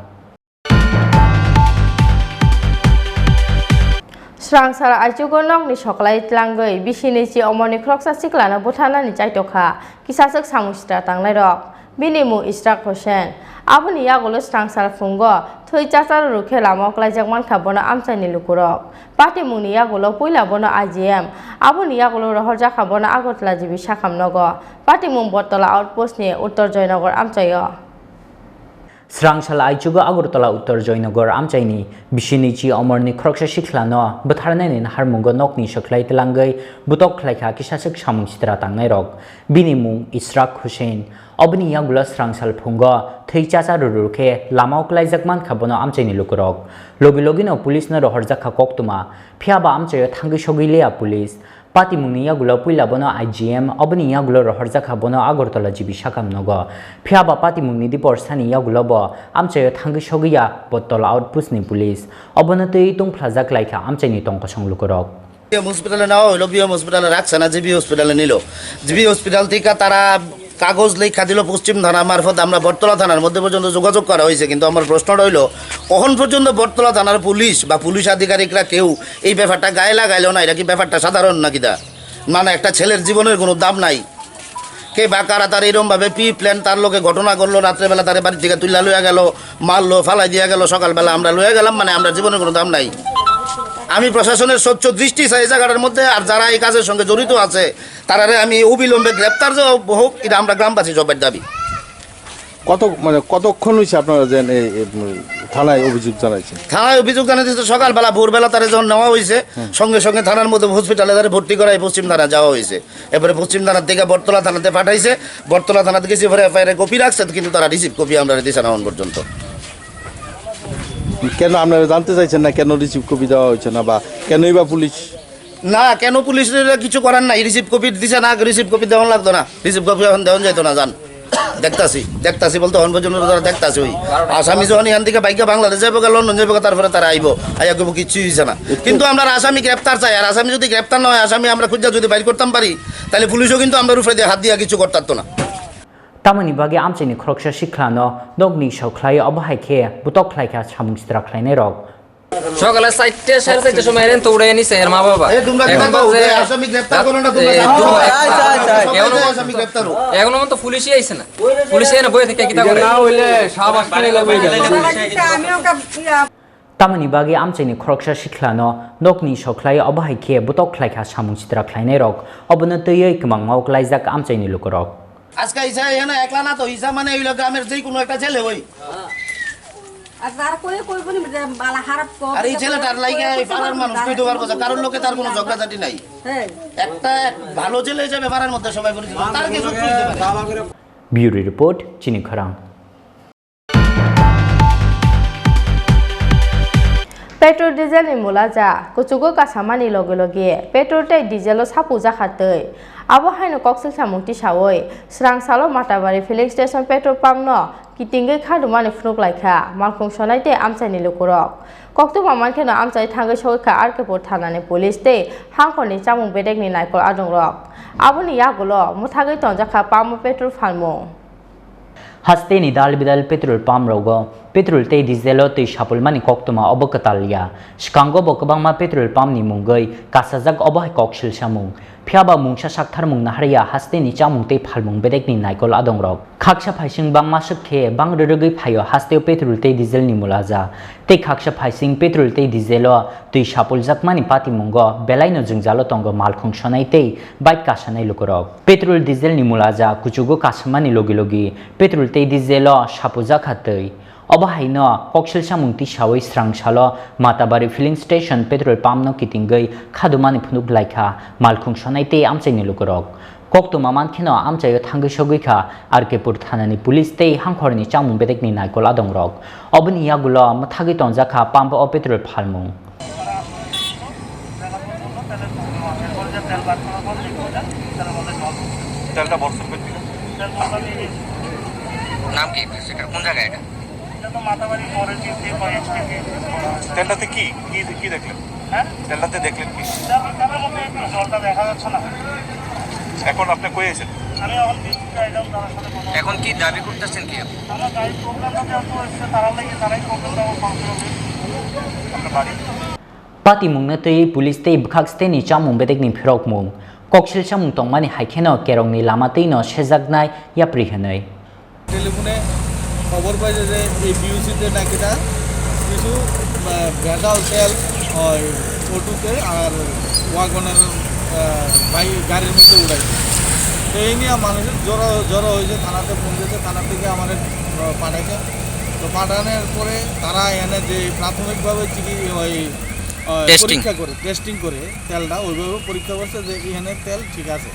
स्रांसार आइचुगनक नि सकलाय tlangै बिसिनि चि अमरनि ख्रकसा सिखलाना बुथानानि चाइतखा किसासक सामुस्टा तांलाय रक बिनिमु इस्ट्राक होसेन आबुनि यागुलो स्रांसार फुंगो थै चाचार रुखे लामाव क्लाइजाक मानखा बनो आमचाइनि लुकुरक पार्टी मुनि यागुलो पुइला बनो आइजिएम आबुनि यागुलो रहर जाखा बनो आगरतला जिबि साखामनगो पार्टी मुं बरतला आउटपोस्टनि उत्तर Jaynagar आमचायो Srangsal Aichugo Agurtala Uttar Joynagar Amchaini Bishinichi Omorni Khoroksa Shiklano Butharnanin Harmungo Nokni Shoklai Telangai Butok Klaika Kishasik Shamung Chitra Tangnai Binimung Israk Hussein Obni Yagula Srangsal Pungo Theichacha Ruruke Lamau Klaijakman Khabono Amchaini Lukurok Logi Logino Police na Rohorjaka Koktuma Phiaba Amchayo Thangi Shogilea Police Pati Mungniya Gula Puila Bono IGM Obniya Gula Rohorjaka Bono Agortola Jibi Shakam Nogo Phiaba Pati Mungni Dipor Sani Yagula Bo Amchayo Thangi Shogiya Botola Outpustni Police Obonatei Tung Plaza Klaika Amchaini Tongkosong Lukurok হসপিটালে নেওয়া হলো BM হসপিটালে রাখছে না GB হসপিটালে নিল GB hospital থেকে তারা কাগজ লেখা দিল পশ্চিম থানা মারফত আমরা বটতলা থানার মধ্যে পর্যন্ত যোগাযোগ করা হয়েছে কিন্তু আমার প্রশ্নটা হইল কখন পর্যন্ত বটতলা থানার পুলিশ বা পুলিশ আধিকারিকরা কেউ এই ব্যাপারটা গায়ে লাগাইলো না এটা কি ব্যাপারটা সাধারণ নাকি দা মানে একটা ছেলের জীবনের কোনো দাম নাই কে বা কারা তার এরকমভাবে পি প্ল্যান তার লোকে ঘটনা করলো রাত্রেবেলা তার বাড়ি থেকে তুইলা লইয়া গেল মারলো ফালাই দিয়া গেল সকালবেলা আমরা লইয়া গেলাম মানে আমরা জীবনের কোনো দাম নাই আমি প্রশাসনের স্বচ্ছ দৃষ্টি চাই জায়গাটার মধ্যে আর যারা এই কাজের সঙ্গে জড়িত আছে তারারে আমি অবিলম্বে গ্রেপ্তার হোক এটা আমরা গ্রামবাসী সবার দাবি কতক্ষণ হয়েছে আপনারা যে থানায় অভিযোগ জানাইছেন থানায় অভিযোগ জানাইছে তো সকালবেলা ভোরবেলা তারা যখন নেওয়া হয়েছে সঙ্গে সঙ্গে থানার মধ্যে হসপিটালে তারা ভর্তি করায় পশ্চিম থানা যাওয়া হয়েছে এবারে পশ্চিম থানার থেকে বটতলা থানাতে পাঠাইছে বটতলা থানাতে গেছে এবারে এফআইআর কপি রাখছে কিন্তু তারা রিসিভ কপি আমরা দিছে না এখন পর্যন্ত কেন আপনারা জানতে চাইছেন না কেন রিসিভ কপি দেওয়া হয়েছে না বা কেনই বা পুলিশ না কেন পুলিশের কিছু করার নাই রিসিভ কপি দিছে না রিসিভ কপি দেওয়া লাগতো না রিসিভ কপি এখন দেওয়া যেত না জান দেখতাছি বলতে এখন পর্যন্ত তারা দেখতাছি ওই আসামি যখন এখান থেকে বাইকে বাংলাদেশ যাবো লন্ডন যাবো তারপরে তারা আইবো আইয়া কেবো কিচ্ছু হয়েছে না কিন্তু আমরা আসামি গ্রেপ্তার চাই আর আসামি যদি গ্রেপ্তার না হয় আসামি আমরা খুঁজা যদি বাইর করতাম পারি তাহলে পুলিশও কিন্তু আমরা উপরে দিয়ে হাত দিয়ে কিছু করতে না Tamani bagi Amchaini Khoroksa Shiklano Nogni Shoklai Obahaike Butok Klaika Shamung Chitra Klainai Rok সকালে 4টা 4:30 সময় এরেন তো উড়ে নিছে এর মা বাবা আসামি গ্রেপ্তার করো না তোমরা এখন তো পুলিশই আইছে না পুলিশই না বই থেকে কিতা করে না হইলে শাহবাজ পানি লাগবে Tamani bagi Amchaini Khoroksa Shiklano Nogni Shoklai Obahaike Butok Klaika Shamung Chitra Klainai Rok Obonatei Kmang Mau Klaijak Amchaini Lukurok আজকে ইসা এখানে একলা না তো ইসা মানে হইলো গ্রামের যেই কোনো একটা ছেলে ওই আর এই ছেলেটার লাইগে এই পাড়ার মানুষ কইতে পারবো যে কারণ লোকে তার কোনো ঝগড়াঝাটি নাই একটা ভালো ছেলে হিসেবে পাড়ার মধ্যে সবাই পরিচিত তার কিছু হইতে পারে Bureau Report Chini Khorang Petrol diesel ni mula ja kuchugo kasamani loge petrol tei diesel sapu jakhatei abo haino koksil samungti sawoi srangsalo matabari filling station petrol pump no kitingai khadumani phunuk laikha malkhung sonai te amchaini lukurok koktu mamanke no amchai thangai soika arkepur thanani police te hangkoni chamung bedekni naikol adongrok aboni yagulo muthagai tonjakha pump petrol phalmo Hasteni dal bidal petrol pump rogo petrol te diesel te shapulmani koktuma obokatalia shkango bokbangma petrol pump ni mungai kasajak obahai kokshil samung phiaba mungsa sakthar mung nahariya hasteni chamung te phalmung bedekni naikol adongrok khaksa phaising bangma sukhe bangrugui phayo hasteo petrol te diesel ni mulaja te khaksa phaising petrol te diesel te shapuljakmani pati mungo belaino jungjalo tongo malkhung sonai te bike kasanai lukorok petrol diesel ni mulaja kuchugo kasamani logi petrol te diesel shapujakhatei Obahaino kokshil samungti sawai srangsalo matabari filling station petrol pump no kitingai khadumani phunuk laikha malkhung sonaite amchaini lukurok kokto maman khino amchayo thangai soguikha arkepur thanani police te hangkhorni chamung bedekni naikol adongrok obni yagulo mathagi tonjakha pump o petrol phalmung তেলটা বর্ষণ করতে নাম কি সেটা কোন জায়গা এটা তেলটাতে কি দেখলেন হ্যাঁ তেলটাতে দেখলেন কি জলটা দেখা যাচ্ছে না এখন আপনি কই আছেন আমি এখন কি দাবি করতেছেন কি আমরা গাড়ি প্রোগ্রামটা যত হচ্ছে তারা লাগি তারাই প্রোগ্রামটা কন্ট্রোল হবে আপনার বাড়ি Pati mungna tei police tei bkhakste ni chamung bedekni phirok mung kokshil chamung tongmani haikheno kerongni lama tei no sejaknai yapri henai টেলিফোনে খবর পাই যে এই বিউসিতে নাকি না কিছু ভেজাল তেল হয় অটোতে আর ওয়াগনের গাড়ির মধ্যে উঠাইছে এই নিয়ে মানুষের জড়ো হয়েছে থানাতে ফোন দিয়েছে থানা থেকে আমাদের পাঠাইছে তো পাঠানোর পরে তারা এনে যে প্রাথমিকভাবে পরীক্ষা করে টেস্টিং করে তেলটা ওইভাবে পরীক্ষা করছে যে এখানে তেল ঠিক আছে।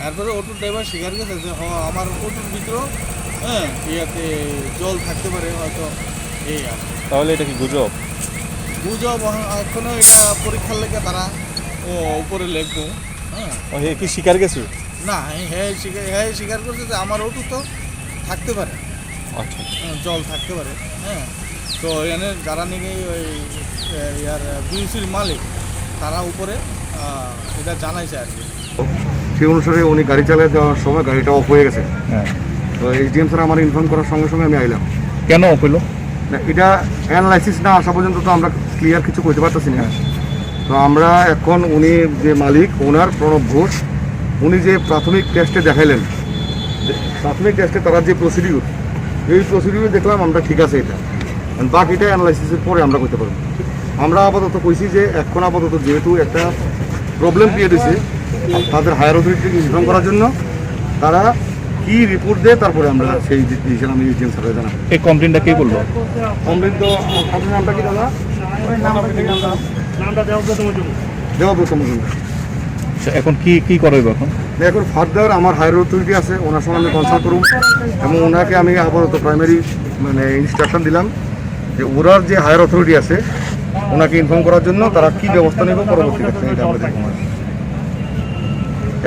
তারপরে অটোর ড্রাইভার স্বীকার করেছে যে আমার অটোর ভিতরেও ইয়াতে জল থাকতে পারে হয়তো এই আছে। তাহলে এটা কি গুজব? গুজব এখনো এটা পরীক্ষার লেগে তারা উপরে লিখবো। হ্যাঁ কি স্বীকার গেছে? না, হ্যাঁ স্বীকার করছে যে আমার অটো তো থাকতে পারে, আচ্ছা জল থাকতে পারে। হ্যাঁ, তো এখানে যারা নাকি ওই ইয়ার বিউসির মালিক তারা উপরে এটা জানাইছে আর কি। সেই অনুসারে উনি গাড়ি চালিয়ে যাওয়ার সময় গাড়িটা অফ হয়ে গেছে। হ্যাঁ, তো এইচডিএম স্যার আমার ইনফর্ম করার সঙ্গে সঙ্গে আমি আইলাম। কেন অফ হইলো? না, এটা অ্যানালাইসিস না আসা পর্যন্ত তো আমরা ক্লিয়ার কিছু করতে পারতেছি না। তো আমরা এখন উনি যে মালিক ওনার প্রণব ঘোষ, উনি যে প্রাথমিক টেস্টে দেখাইলেন, প্রাথমিক টেস্টে তারা যে প্রসিডিউর, এই প্রসিডিউরে দেখলাম আমরা ঠিক আছে। এটা বাকিটা অ্যানালাইসিসের পরে আমরা করতে পারবো। আমরা আপাতত কইছি যে এখন আপাতত যেহেতু একটা প্রবলেম ক্রিয়েট হয়েছে, তাদের হায়ার অথরিটিকে ইনফর্ম করার জন্য তারা কি রিপোর্ট দেয় তারপরে আমরা সেই ডিসিশন আমি ইউজিএম স্যারের জানাবো। এই কমপ্লেনটা কে করলো? কমপ্লেন তো আপনার নামটা কি দাদা? নামটা দেওয়া মজুমদার। এখন কি করবে এখন? এখন ফার্দার আমার হায়ার অথরিটি আছে, ওনার সঙ্গে আমি কনসাল্ট করব এবং ওনাকে আমি আপাতত প্রাইমারি ইনস্ট্রাকশন দিলাম যে ওনার যে হায়ার অথরিটি আছে ওনাকে ইনফর্ম করার জন্য তারা কি ব্যবস্থা নেব পরবর্তী ক্ষেত্রে এটা আমরা দেখব।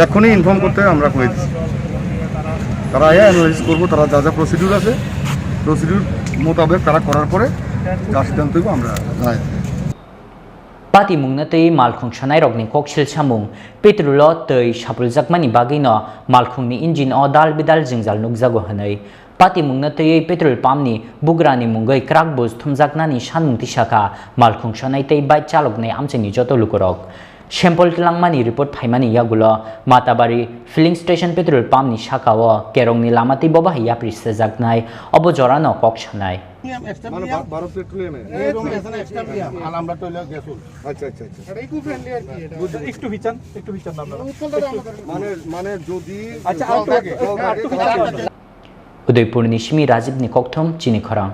এখনই ইনফর্ম করতে আমরা করে দিচ্ছি, তারা অ্যানালাইসিস করবো, তারা যা যা প্রসিডিউর আছে প্রসিডিউর মোতাবেক তারা করার পরে যা সিদ্ধান্ত হইব আমরা জানাই। Pati mung na tei malkhung shanai rok ni kokshil chamung petrulo tei shapul jakmani bagino malkhung ni engine o dal bidal jingjal nukjago hanai pati mung na tei petrol pump ni bugrani mungai krak bus thumjakna ni shanmung tisaka malkhung shanai tei bike chalok nei amchini joto lukorok Shempol Kilangmani report Paimani Yagulo, Matabari, filling station petrol pump ni Shakawa, Kerong ni Lamati Boba Yapri Sezagnai, Obojorano Kokshanai. Udaipur Nishimi Rajib Nikokthom, Chini Khorang.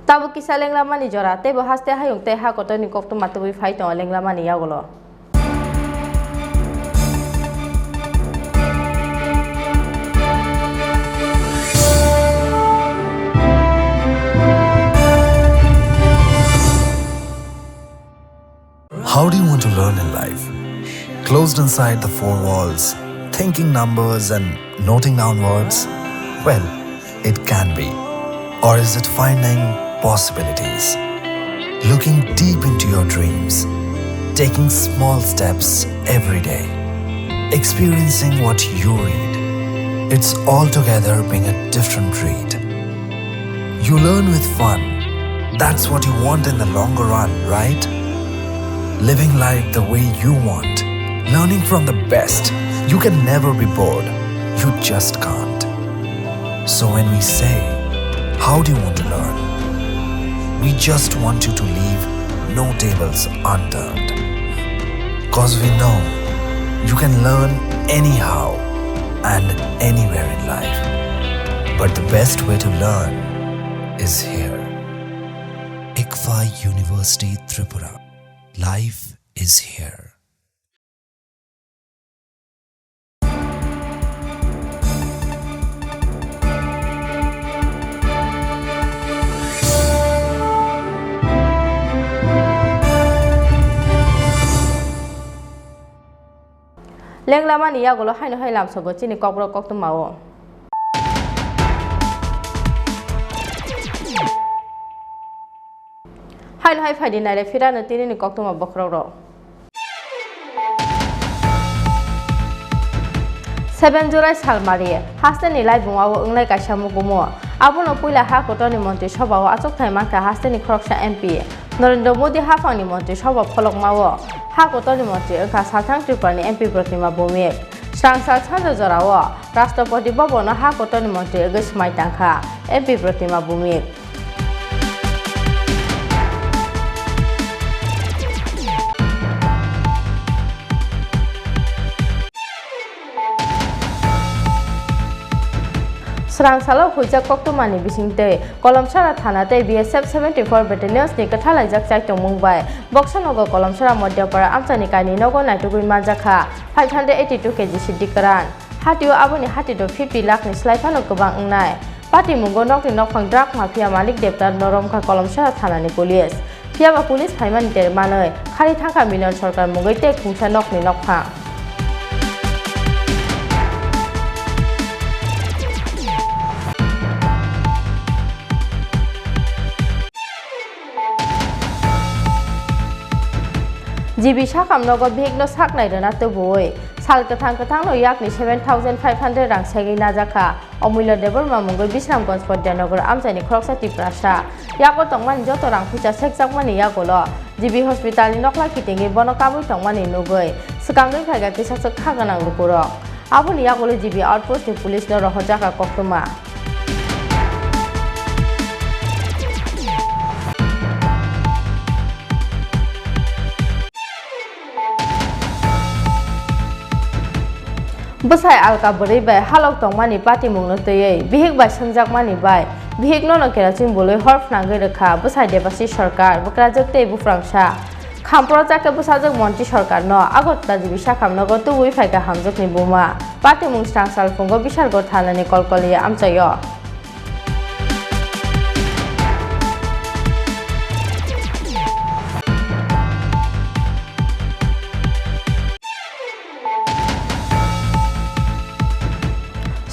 Tabu kisah lenglamani jora, tebo haste hayung teh hakoto ni kokto matubi fight on lenglamani yagulo. How do you want to learn in life? Closed inside the four walls, thinking numbers and noting down words? Well, it can be. Or is it finding possibilities? Looking deep into your dreams, taking small steps every day, experiencing what you read. It's altogether being a different read. You learn with fun. That's what you want in the longer run, right? Living life the way you want, learning from the best. You can never be bored. You just can't. So when we say, how do you want to learn? We just want you to leave no tables unturned. Cause we know you can learn anyhow and anywhere in life. But the best way to learn is here. ICFA University Tripura. Life is here. Lenglamani yagulo haino hailam sobo chini kokro kokto mao. Haino hai phadi nare fira na tini ni kokto ma bokro ro. 7 July salmari haste ni lai bungawo unglai kaisa mugumo abono puila ha kotoni monti sobawo achok thai manka haste ni khoroksha MP Narendra Modi hafangni monti soba pholok mawo ha kotoni monti ka Southern Tripura ni MP Pratima Bhumik Sangsal Chanja Jorawo Rashtrapati Bhabono ha kotoni monti Gesmai Tangkha MP Pratima Bhumik Srangsalo hujak koktumani bisingte kolomsara thanate BSF 74 battalions ni kathalajak chaitong mungbai boksanogo kolomsara modyapara amchani kaini nogo naitugui manjakha 582 kg sidikaran hatio aboni hatido 50 lakh ni slaifano gobang ungnai Pati mungo nokti nokphang drug mafia malik debtar noromkha kolomsara thanani police Piaba police phaimani termanoi khari thangka million sarkar mungoi te khungsa nokni nokphang Jibi sakam nogo bhegno saknai rana toboi sal kathang no yakni 7500 rang segi najaka omilo deborma mungoi bisramganj podyanogor amjani khoroksa Tripura yako tongmani joto rang puja sekjakmani yagolo jibi hospital ni nokla kitingi bono kabui tongmani nugoi sikangoi phaiga kisaksak khaganang lupuro aboni yagolo jibi outpost ni police no rohojaka koktuma Besai alka beri bai halok tongmani pati mungno tei bihik bai sangjakmani bai bihik no kerachin boloi horf nangai rekha besai debasi sarkar bukrajak tei bufrangsa khampro jake busajak monti sarkar no agotla jibi sakam no gotubui phaiga hamjak ni buma pati mung strangsal fungo bisargor thanani kolkoli amchayo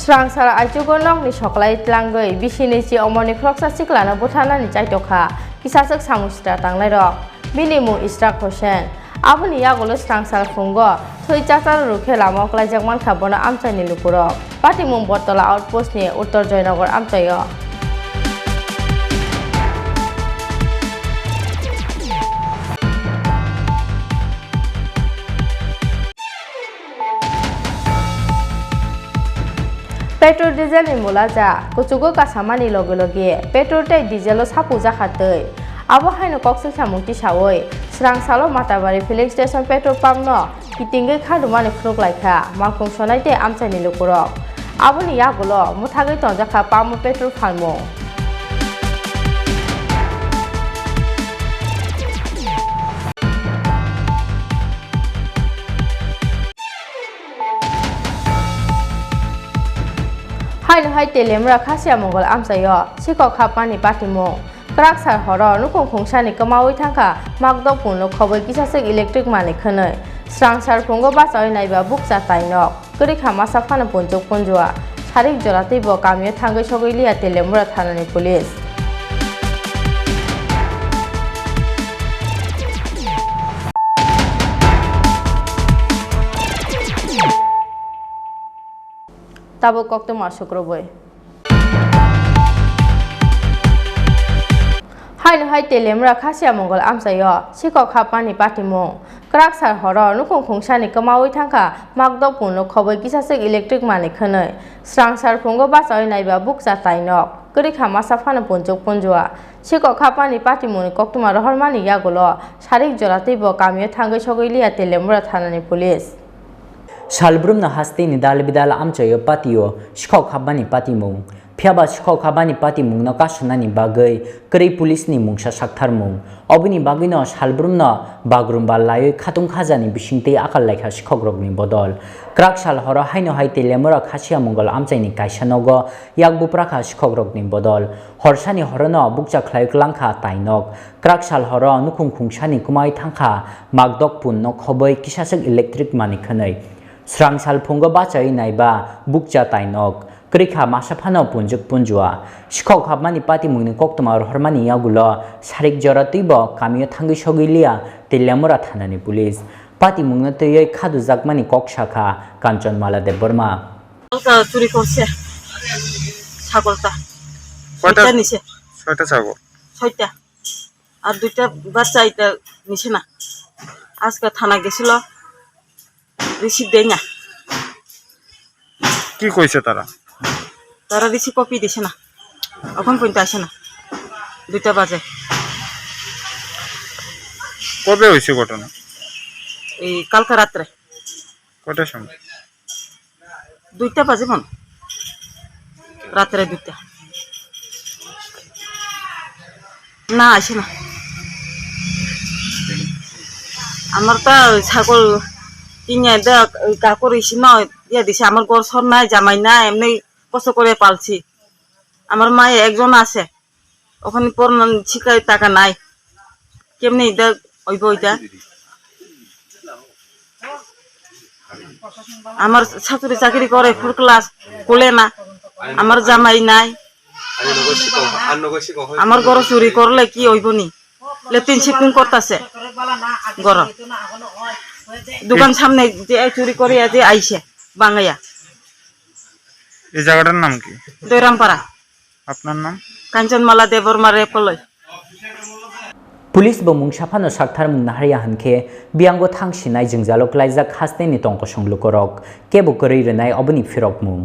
Srangsara aichugo nokni soklai tlangoi bisini si omoni kroksa siklana bothanani chaitokha kisachak samustra tanglai rok bini mu Isra Hosen aboni yagolo Srangsar fungo thoi chachar rukhe lama klaijakman mankha bono amchani lupuro pati mung Bottola outpost ni Uttor Joynagar amchayo Petrol diesel ni mulaja kuchugo kasamani loge petrol tei diesel sapu jakhatei abo haino koksil samungti sawoi Srangsalo Matabari filling station petrol pump no kitingai khadumani khuruk laikha malkhung sonai tei amchani lukurok aboni yagulo muthagai tonjakha pump petrol phalmung Hai telemra khasya mongol amsayo sikok khapani patimo kraksar horo nukung khungsani kamawi thangka magdok punno khoboi kisasek electric mani khonoi Srangsar phungo basoi naiba bukcha tainok kurikha masa phana punjuk punjua sarik joratei bo kamio thangai sogoi liya telemra thanani police Tabo kokto masukroboy Hai telemra khasya mongol amsayo sikok khapani patimung kraksar horo nukung khungsani kamawi thangka magdok punno khoboi kisasek electric mani khonoi Srangsar phungo basoi naiba bukcha tainok kurikha masa phana punjuk punjua sikok khapani patimuni koktuma rohormani yagolo sarik joratei bo kamio thangai sogoi liya telemra thanani police Salbrumna hasti ni dal bidal amchayo patio shkhok khabani patimung phiaba shkhok khabani patimung no kashnani bagai krei police ni mungsa saktharmung obini bagino salbrumna bagrumba lai khatung khajani bisingte akal laikha shkhok rokni bodol krak sal horo haino hai telemora khasya mongol amchaini kaisanogo yakbu prakha shkhok rokni bodol horsani horono bukcha khlaik langkha tainok krak sal horo nukung khungsani kumai thangkha magdok punno khoboi kisasek electric mani khanai Srangsal phungo bachai naiba bukcha tainok krikha masaphano punjuk punjua shkhok habmani pati mungni koktomar hormani yagulo sarik joratui bo kamio thangi sogilia telemora thanani police pati mungna tei khadu jakmani kokshakha Kanchanmala Deborma alka churi korche ছাগলটা কয়টা নিছে ছয়টা ছাগল 6টা আর দুইটা বাচ্চা এটা নিছে না আজকে থানা গেছিল রিসিভ দেয় না কি কইছে তারা তারা রিসিভ কপি দিছে না এখন পর্যন্ত আসে না 2টা বাজে কবে হইছে ঘটনা এই কালকে রাতে কয়টার সময় 2টা বাজে মন রাত্রে 2টা না আসে না আমার তো ছাগল কিনে দেখ কাকুর ইসি নয় দিয়ে দিছে আমার ঘর সর নাই জামাই নাই এমনি কষ্ট করে পালছি আমার মায়ে একজন আছে ওখানে পড়ানো শিখাই টাকা নাই কেমনি দেখ ওই বইটা আমার ছাত্রী চাকরি করে 4 ক্লাস কোলে না আমার জামাই নাই আমার ঘর চুরি করলে কি হইব নি লেট্রিন শিপিং করতেছে ঘর দোকান সামনে যে চুরি করে যে আইছে বাঙ্গাইয়া এই জায়গাটার নাম কি দৈরামপাড়া আপনার নাম কাঞ্চনমালা দেববর্মা রেপলয় पुलिस बमुंग साफानो साक्थार मुंग नाहारिया हनखे बियांगो थांसिनाय जोंजालो क्लाइजाक हास्तेनि तंको संलुकरक केबो करै रनाय अबनि फिरक मुं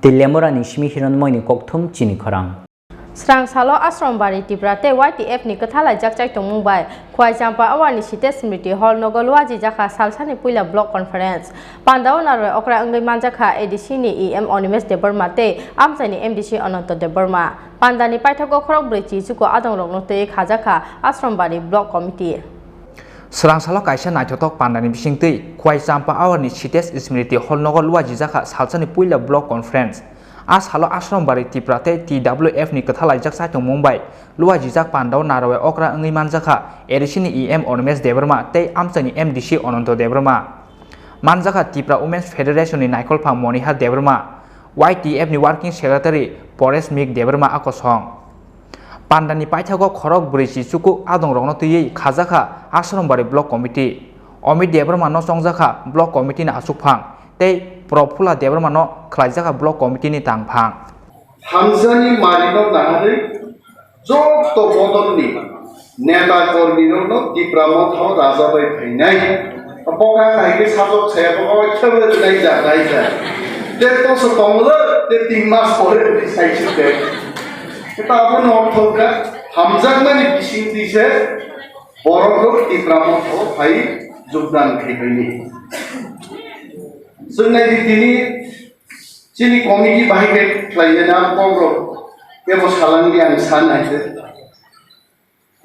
तिलेमोरानि सिमि हिरनमयनि कक्थुम चिनि खरां स्रां सालो आश्रमबारी टिप्राते YTF नि कथालाय जाकचाय तंमुंबाय खवाइजाम्पा अवारनि सिटे स्मृति हॉल नगलवाजी जाखा सालसानि पुइला ब्लॉक कॉन्फ्रेंस पांडाव नारय अक्रा अंगै मानजाखा एडीसी नि EM अनिमेश देबर्मा ते आमसानि MDC अनंत देबर्मा पांडानि पाइथागो खरक ब्रैचि Dzukou आदं रगनते खाजाखा Ashrambari block committee स्रांसालो कायसा नायथथक पांडानि बिसिंतै खवाइजाम्पा अवारनि setae स्मृति हॉल नगलवाजी जाखा सालसानि पुइला ब्लॉक कॉन्फ्रेंस आ सालो आश्रमबारी टिप्राते TWF नि कथालायजाक साइथं मुंबाई लुवाजिजाक पांडाव नारवे अक्रा अंगै मानजाखा एडिसिनि EM अनिमेश देबर्मा ते आमसानि MDC अनंत देबर्मा मानजाखा टिप्रा वुमेन्स फेडरेशन नि नायखलफा मनिहार देबर्मा YTF नि वर्किंग सेक्रेटारि परेश मिक देबर्मा आकसं पांडानि पाइथागो खरक ब्रैचि चुकु आदं रगनतयै खाजाखा आश्रमबारी ब्लॉक कमिटी अमित देबर्मा न संजाखा ब्लॉक कमिटी नि आसुकफां ते प्रफुला देबर्मानो खलाइजाखा ब्लॉक कमिटी नि तांगफां हामजानि मालिनो नाहारै जक्त बदलनि नेता कर्मीनो टिप्रामो थाव राजाबाय फैनाय पका नायगे साजक छयाबो खबर नाय जानाय जा ते तो सतंगल ते 3 मास परे साइसिते এটা আপন অর্থকা হামজাগমানি বিসিং দিছে বড় টিপ্রামো থাव फाइ যোগদান খাইবাইনি जोंना दिनै चिनि कमिटि बाहायबाय खालायना कमरो बेबो सालांनि आं साननायसो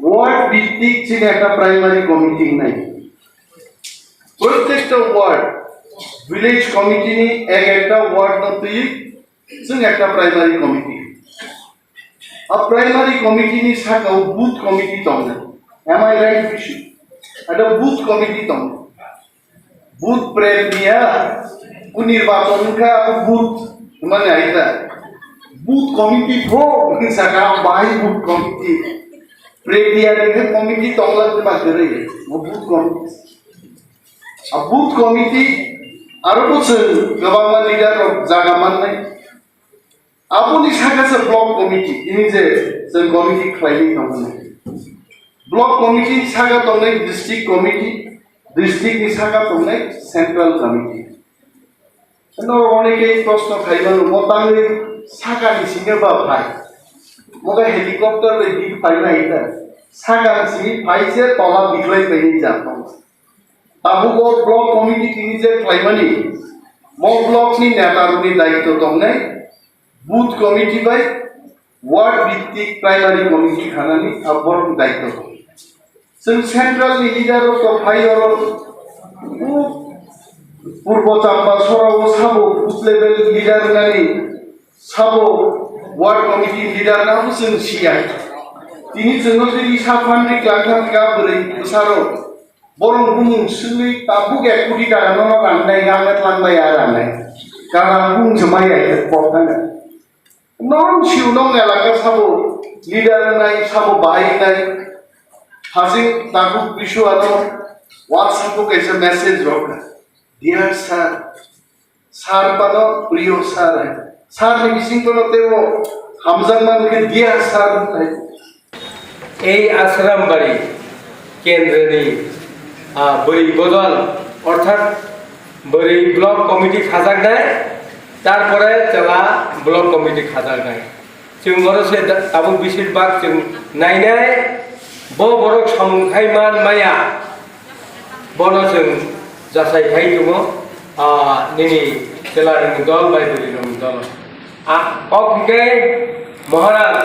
वार्ड भित्तिक चिनि একটা प्राइमारी कमिटि নাই প্রত্যেকটা ওয়ার্ড ভিলেজ কমিটি नि একটা ওয়ার্ড নতুই जों একটা प्राइमारी कमिटि आ प्राइमारी कमिटि नि साकाव बुथ कमिटि दं एम आई राइट बिशु ada बुथ कमिटि दं बुथ प्रेमिया निर्वाचन का बुथ माने आइता बुथ कमिटी हो सका बाई बुथ कमिटी प्रेमिया के कमिटी तंगला बादरे वो बुथ कमिटी अब बुथ कमिटी आरो बोसोर गोबां लिडार जागा माननाय आबुनि साखासे ब्लॉक कमिटी इनि जे जों कमिटी खालायनि दंमोन ब्लॉक कमिटी सागा दंनाय डिस्ट्रिक्ट कमिटी डिस्ट्रिक्ट नि सागा दंनाय सेंट्रल कमिटी नो अनेके प्रश्न खाइबानो मतांगै सागानि सिङे बा भाइ मगा हेलिकप्टर ले दिग फाइना आइता सागानि सिङे फाइसे तला बिग्लै गई जातो ताबुगो ब्लॉक कमिटी तिनि जे खाइबानि म ब्लॉक नि नेतारुनि दायित्व दंनाय बुथ कमिटी बाय वार्ड भित्तिक प्राइमारी कमिटी खानानि अबर दायित्व जों सेंट्रल नि लिडार तो फाइरो पूर्व चाम्बा सराव साबो बुथ लेवल लिडार गानि साबो वार्ड कमिटी लिडार ना जों सिया तिनि जोंनो जुदि साफाननि क्लांथां गाबरै सारो बरं बुं सुलै ताबु गे कुदि दानो राननाय गांगत लांबाय आरानाय गाना बुं जमाय आइ पकाना नन सिउ नं एलाका साबो लिडार नाय साबो बाहायनाय हाजिं ताबु बिशु आरो WhatsApp को कैसे मैसेज रोका Dear sir, sir पनो प्रियो sir है sir ने किसी को नते वो हमजमान के dear sir है এই আশ্রম বাড়ি কেন্দ্রে বই বদল অর্থাৎ বই ব্লক কমিটি খাজাক দেয় তারপরে চলা ব্লক কমিটি খাজাক দেয় जों गरसे आबु बेसिरभाग जों नायनाय बड़ समखायमान माया बन जों जासायखाय दङ दिनै সেলার দল বাই বলি দল অকে মহারাজ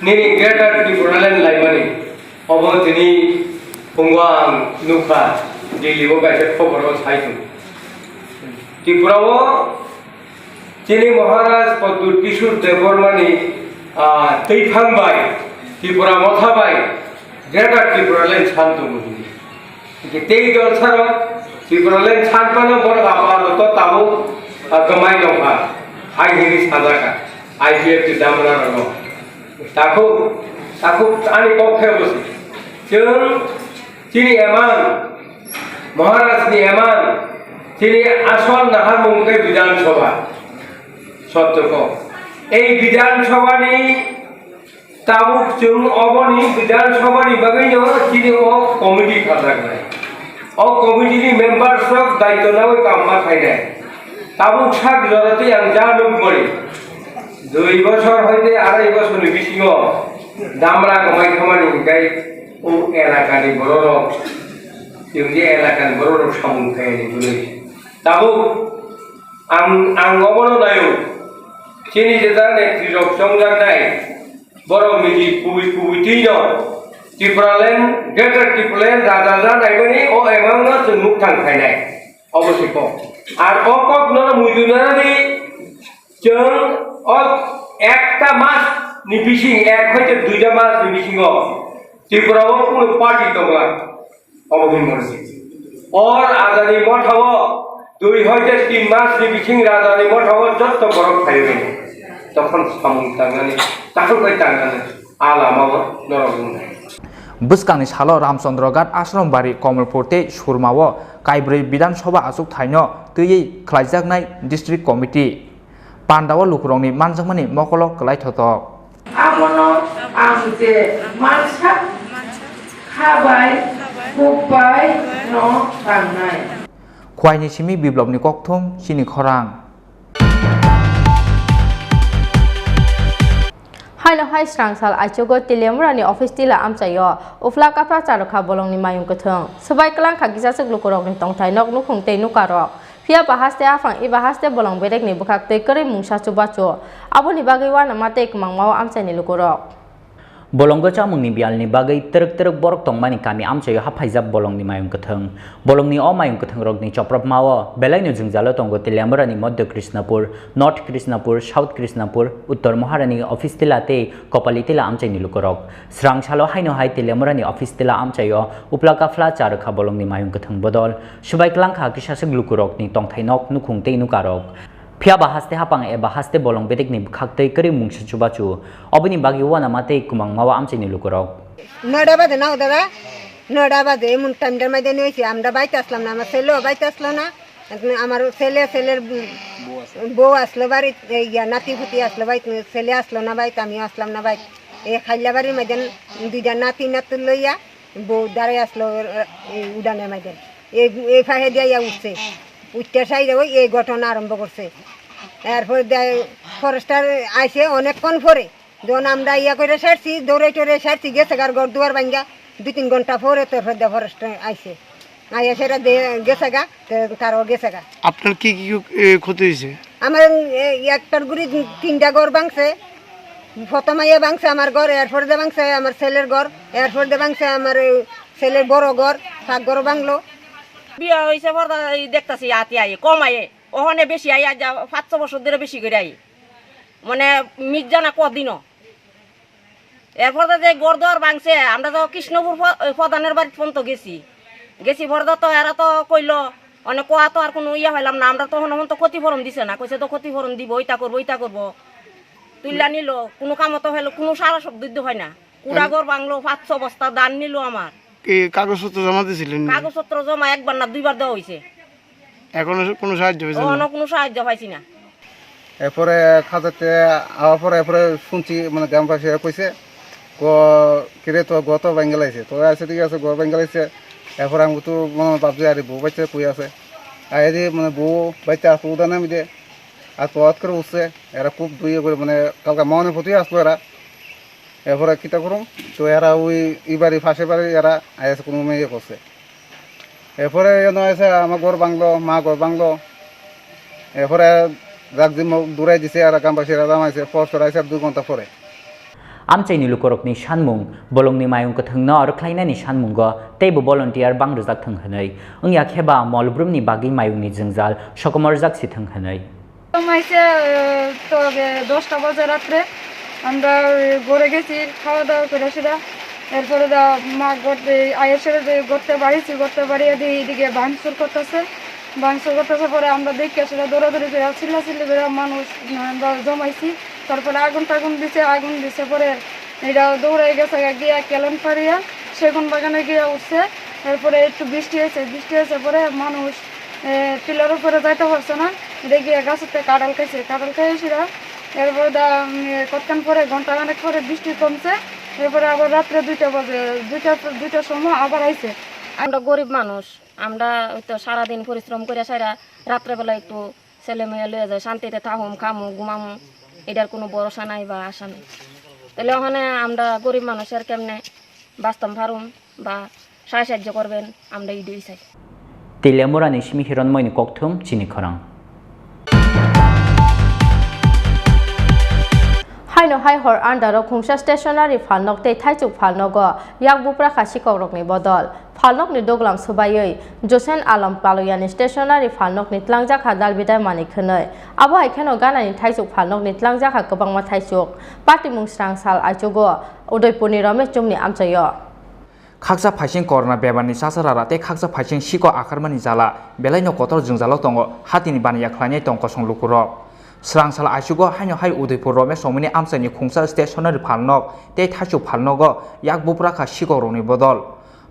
নিনি গ্রেটার ত্রিপুরালেন লাইমানি অবন্তিনি পুঙ্গাং নুখা দিল্লিও গাইছে খবর সাইতু ত্রিপুরাও চিনি মহারাজ পদ্মুর কিশোর দেববর্মানি তৈফাংবাই ত্রিপুরা মথাবাই গ্রেটার ত্রিপুরালেন শান্তমুনি তেই দল ছাড়া ত্রিপুরালেন শান্তনো বড় আপাতত তাবো গমাই দফা হাই হিরি সাজাকা IPF দামনা রঙ তাকো আনি পক্ষে বসে जों चिनी एमान महाराजनि एमान चिनी आसल नाहारमुंगे विधानसभा सत्यको এই বিধানসভানি তাবুক जों अबनि विधानसभानि बागैनो चिनी अ कमिटि खाजागनाय अ कमिटिनि मेम्बार्सक दायित्वनाव काममा थायनाय ताबुक साक जरते आं जा नुबरि 2 বছর হইতে 2.5 বছরनि बिसिङाव दामरा कमाय खामानि गाय ও এলাকানি বড় जोंनि एलाकानि बर' सामुंथायानि बुलै ताबो आं अबनो नायो चिनि जेदा नेत्रिजक संजानाय बर' मिदि कुबिटिनो त्रिपुरालेण्ड ग्रेटार त्रिपुरालेण्ड राजा जानायनि अ एमांनो जों मुख थांखायनाय अबश्यक आर अकक न मुजुनानि जों अ एकटा मास नि बिसिं एक हयते 2टा मास नि बिसिङाव त्रिपुराओ কোনো পার্টি তবলা অবদিন করেছে और আজানি মঠাও 2 হইতে 3 মাস বিচিং রাজানি মঠাও যত বরফ খাইবে তখন সামুন তাঙ্গানি তাকল কই তাঙ্গানি আলামাও নরগুন বুসকাংনি সালো রামচন্দ্র ঘাট আশ্রমবাড়ি কমলপুরতে সুরমাও কাইব্रै বিধানসভা आसुक थाइनो तैयै खलायजाकनाय डिस्ट्रिक्ट कमिटि पान्डाव लुखुरंनि मानजांमानि मकल कलायथथक आमनो आमजे मानसा खाबाय बुबाय न थांनाय खवाइनि सिमी बिप्लबनि ककथुम चिनि खरां हाइनो हाइ स्रांसाल आइचोगो तिलेमरानि अफिस तिला आमचायो उफ्ला काफ्रा चारखा बलंनि मायुं कथों सबाय कलां खागिजासक लुकरकनि तंथाय नक नुखुंते नुकारक फिया बाहास्ते आफां इ बाहास्ते बलं बेरेकनि बुखाक्ते करै मुंसा चुबाचो आबोनि बागै वाना माते मांमाव आमचायनि लुकरक bolonggo chamungni bialni bagai teruk borok tongmani kami amchayo haphaijak bolongni mayung kathang bolongni o mayung kathang rokni choprap mao belaino jungjalo tongo tilamrani madhya krishnapur north krishnapur south krishnapur uttor maharani office tilate kopali tila amchaini lukorok srangshalo haino hai tilamrani office tila amchayo uplaka fla charkha bolongni mayung kathang bodol subai klangkha kisasek lukorokni tongthainok nukhungtei nukarok फिया बाहास्ते हापांग ए बाहास्ते बोलं बेटेकनि खाक्तै करि मुंगसु चुबाचु अबनि बागि वाना माते कुमांग मावा आमचेनि लुकरक नडा बादे नाव दादा नडा बादे मुन टाइमदार माइदे नइसे আমরা বাইতে আসলাম না আমার ছেলেও বাইতে আসলো না আমার ছেলের বউ আসলো বাড়ি ইয়া নাতি ফুটি আসলো বাইতে ছেলে আসলো না বাইতে আমি আসলাম না বাইতে এই খাইলা বাড়ির মধ্যে দুইটা নাতি নাতি লইয়া বউ দাঁড়াই আসলো উডানের মধ্যে এই ফাহে দিয়া উঠছে উচ্চার সাইডে ওই এই ঘটনা আরম্ভ করছে এরপরে ফরেস্টার আইসে অনেকক্ষণ পরে যখন আমরা ইয়া করে সারছি দৌড়ে টরে সারছি গেছে গার ঘর দুয়ার ভাঙ্গা 2-3 ঘন্টা পরে তারপর ফরেস্টার আইসে আইয়া সেটা গেছে গা তারও গেছে গা আপনার কি কি ক্ষতি হয়েছে আমার একটার গুড়ি 3টা ঘর ভাঙছে প্রথম আইয়া ভাঙছে আমার ঘর এরপর দিয়ে ভাঙছে আমার ছেলের ঘর এরপর দিয়ে ভাঙছে আমার ছেলের বড় ঘর সাত ঘর ভাঙলো বিয়া হইছে পর্দা দেখতাছি আতি আই কমায়ে ওখানে বেশি আইয়া যা 500 বছর ধরে বেশি করে আই মানে মির্জানা কদিনও এরপর যে গড়দর ভাঙছে আমরা তো কৃষ্ণপুর প্রধানের বাড়ি পর্যন্ত গেছি পর্দা তো এরা তো কইলো অনেক কোয়া তো আর কোনো ইয়া হইলাম না আমরা তখন তো ক্ষতিপূরণ দিছে না কইছে তো ক্ষতিপূরণ দিব ওইটা করবো তুইলা নিল কোনো কামও তো হইলো কোনো সারা শব্দ হয় না কুড়াগড় ভাঙলো 500 বস্তা দান নিল আমার কাগজপত্র জমা দিয়েছিলেন কাগজপত্র জমা একবার না দুইবার দেওয়া হয়েছে এখনো কোনো সাহায্য হয়েছে না কোনো সাহায্য পাইছি না এরপরে খাজাতে আওয়ার পরে শুনছি মানে গ্রামবাসী কইছে কিরে তো গত বেঙ্গলাইছে তো আছে ঠিক আছে গত বেঙ্গলাইছে এরপর আমি তো মনে ভাবছি আরে বউ বাচ্চা কই আছে আর এদি মানে বউ বাচ্চা আসলো উদানে আমি দে আর পথ করে উঠছে এরা খুব দুইয়ে করে মানে কালকে মনে প্রতি আসলো এরা এরপরে কিতা করুম তো এরা ওই ই বাড়ি ফাঁসে বাড়ি এরা আইসে কোনো মেয়ে করছে এরপরে আছে আমার ঘর ভাঙলো মা ঘর ভাঙলো এরপরে যাক যে দূরাই দিছে আর গ্রামবাসীরা জামাইছে পর সরাইছে 2 ঘন্টা পরে আমচাইনি lukorokni sanmung bolongni mayung kathungno ar khlainani sanmungo teibo volunteer bangrojak thanghanai ongya kheba molbrumni bagi mayungni jingjal sokomorjak si thanghanai মাইছে তো 10টা বাজে রাত্রে আমরা ঘরে গেছি খাওয়া দাওয়া করে সেটা এরপরে মা করতে আয়ের সাথে করতে বাড়িছি করতে বাড়িয়ে দিয়ে এদিকে ভাঙচুর করতেছে পরে আমরা দেখে সেটা দৌড়াদৌড়ি করে চিল্লাচিল্লি করে মানুষ আমরা জমাইছি তারপরে আগুন দিছে পরে এটা দৌড়াই গেছে গিয়ে কেলন পাড়িয়া সেগুন বাগানে গিয়ে উঠছে এরপরে একটু বৃষ্টি হয়েছে পরে মানুষ টিলার উপরে যাইতে পারছে না দেখি গাছের কাঁঠাল খাইয়েছিলাম এরপরে কতক্ষণ পরে ঘন্টাখানেক পরে বৃষ্টি কমছে এরপরে আবার রাত্রে 2টা বাজে 2টার সময় আবার আইছে আমরা গরিব মানুষ আমরা তো সারাদিন পরিশ্রম করে সারা রাত্রেবেলা একটু ছেলে মেয়ে লয়ে যায় শান্তিতে থাকুম খামু ঘুমামু এটার কোনো ভরসা নাই বা আশা নেই তাহলে ওখানে আমরা গরিব মানুষের কেমনে বাস্তব পারুম বা সাহায্য করবেন আমরা এইটাই চাই Telemorani shimi hironmoini kokthum Chini Khorang Haino hai hor andaro khungsa stationary phalnok tei thaijuk phalnogo yakbupra khasikorokni bodol phalnokni doglam subayoi Josen Alam Paloyani stationary phalnokni tlangjak hadal bidai mani khonoi abo haikeno ganani thaijuk phalnokni tlangjak ha kobangma thaijuk patimung srang sal aichugo Udaipurni Ramesh Chumni amchayo খাকসা ফাইসিং corona বেবারনি সাসারারা তে খাকসা ফাইসিং সিকো আখারমানি জালা বেলাইনো কতর জংজালো দঙ্গ হাতিনি বানিয়া খ্লাইনাই টংক সংলুকুরক স্রাংসাল আইসুগো হাইনো হাই উদয়পুর রমেশ সমনি আমসাইনি খুংসা স্টেশনারি ফালনক তে থাইসু ফালনগ ইয়াক বুপ্রাখা সিকো রনি বদল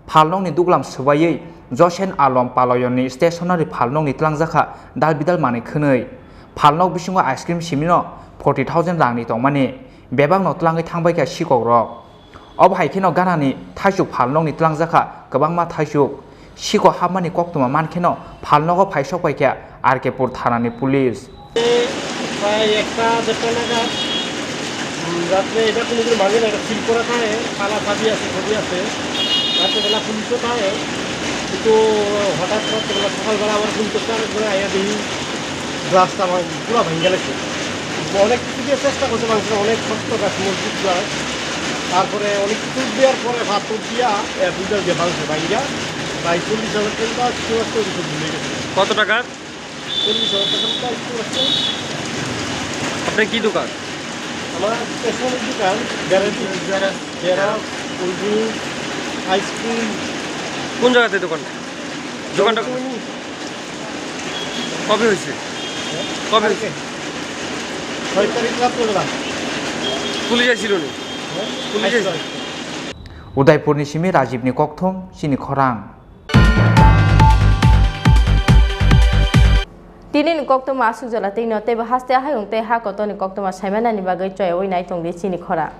ফালনংনি দুগলাম সুবাयै জসেন আলম পালয়ননি স্টেশনারি ফালনংনি ত্লাংজাখা দাল বিদাল মানি খनै ফালনক बिसिङो आइसक्रिम सिमिनो 40,000 रांनि तंमानि बेबां नतलाङै थांबायखा सिकौ रक अब हाइखेनो गानानि थाइसुक फालनंनि tlangजाखा गोबांमा थाइसुक सिको हाबमानि कक्तुमा मानखेनो फालनगो फाइसक पाइखे आरकेपुर थानानि पुलिस প্রায় 1:30 নাগাদ রাত্রে এটা কোনো কিছু ভাঙে না এটা ফিল করা থাকে পালা ফাঁদি আছে ছবি আছে রাত্রেবেলা পুলিশও থাকে কিন্তু হঠাৎ রাত্রেবেলা সকালবেলা আবার ফোন করতে আরেকবার আইয়া দেখি গ্লাসটা পুরো ভেঙে গেছে অনেক কিছু দিয়ে চেষ্টা করছে মানুষের অনেক শক্ত গাছ মজবুত গাছ তারপরে অনেক কিছু দেওয়ার পরে ভাত দিয়া দুটো দিয়ে ভাঙছে ভাইয়া প্রায় 40,000 টাকা ভুলে গেছে কত টাকা 40,000 টাকা আপনার কি দোকান আমার স্টেশনারি দোকান guarantee xerox cold drink ice cream কোন জায়গাতে দোকানটা কবে হয়েছে 6 তারিখ রাত্রেবেলা পুলিশ আসছিল নি उदयपुरनि सिमी राजीवनि कक्थुम चिनि खरां Tinin koktuma asujala tino tebe haste hayung te ha kotoni koktuma saimanani bagai choy oi nai tongdi Chini Khorang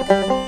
Thank you.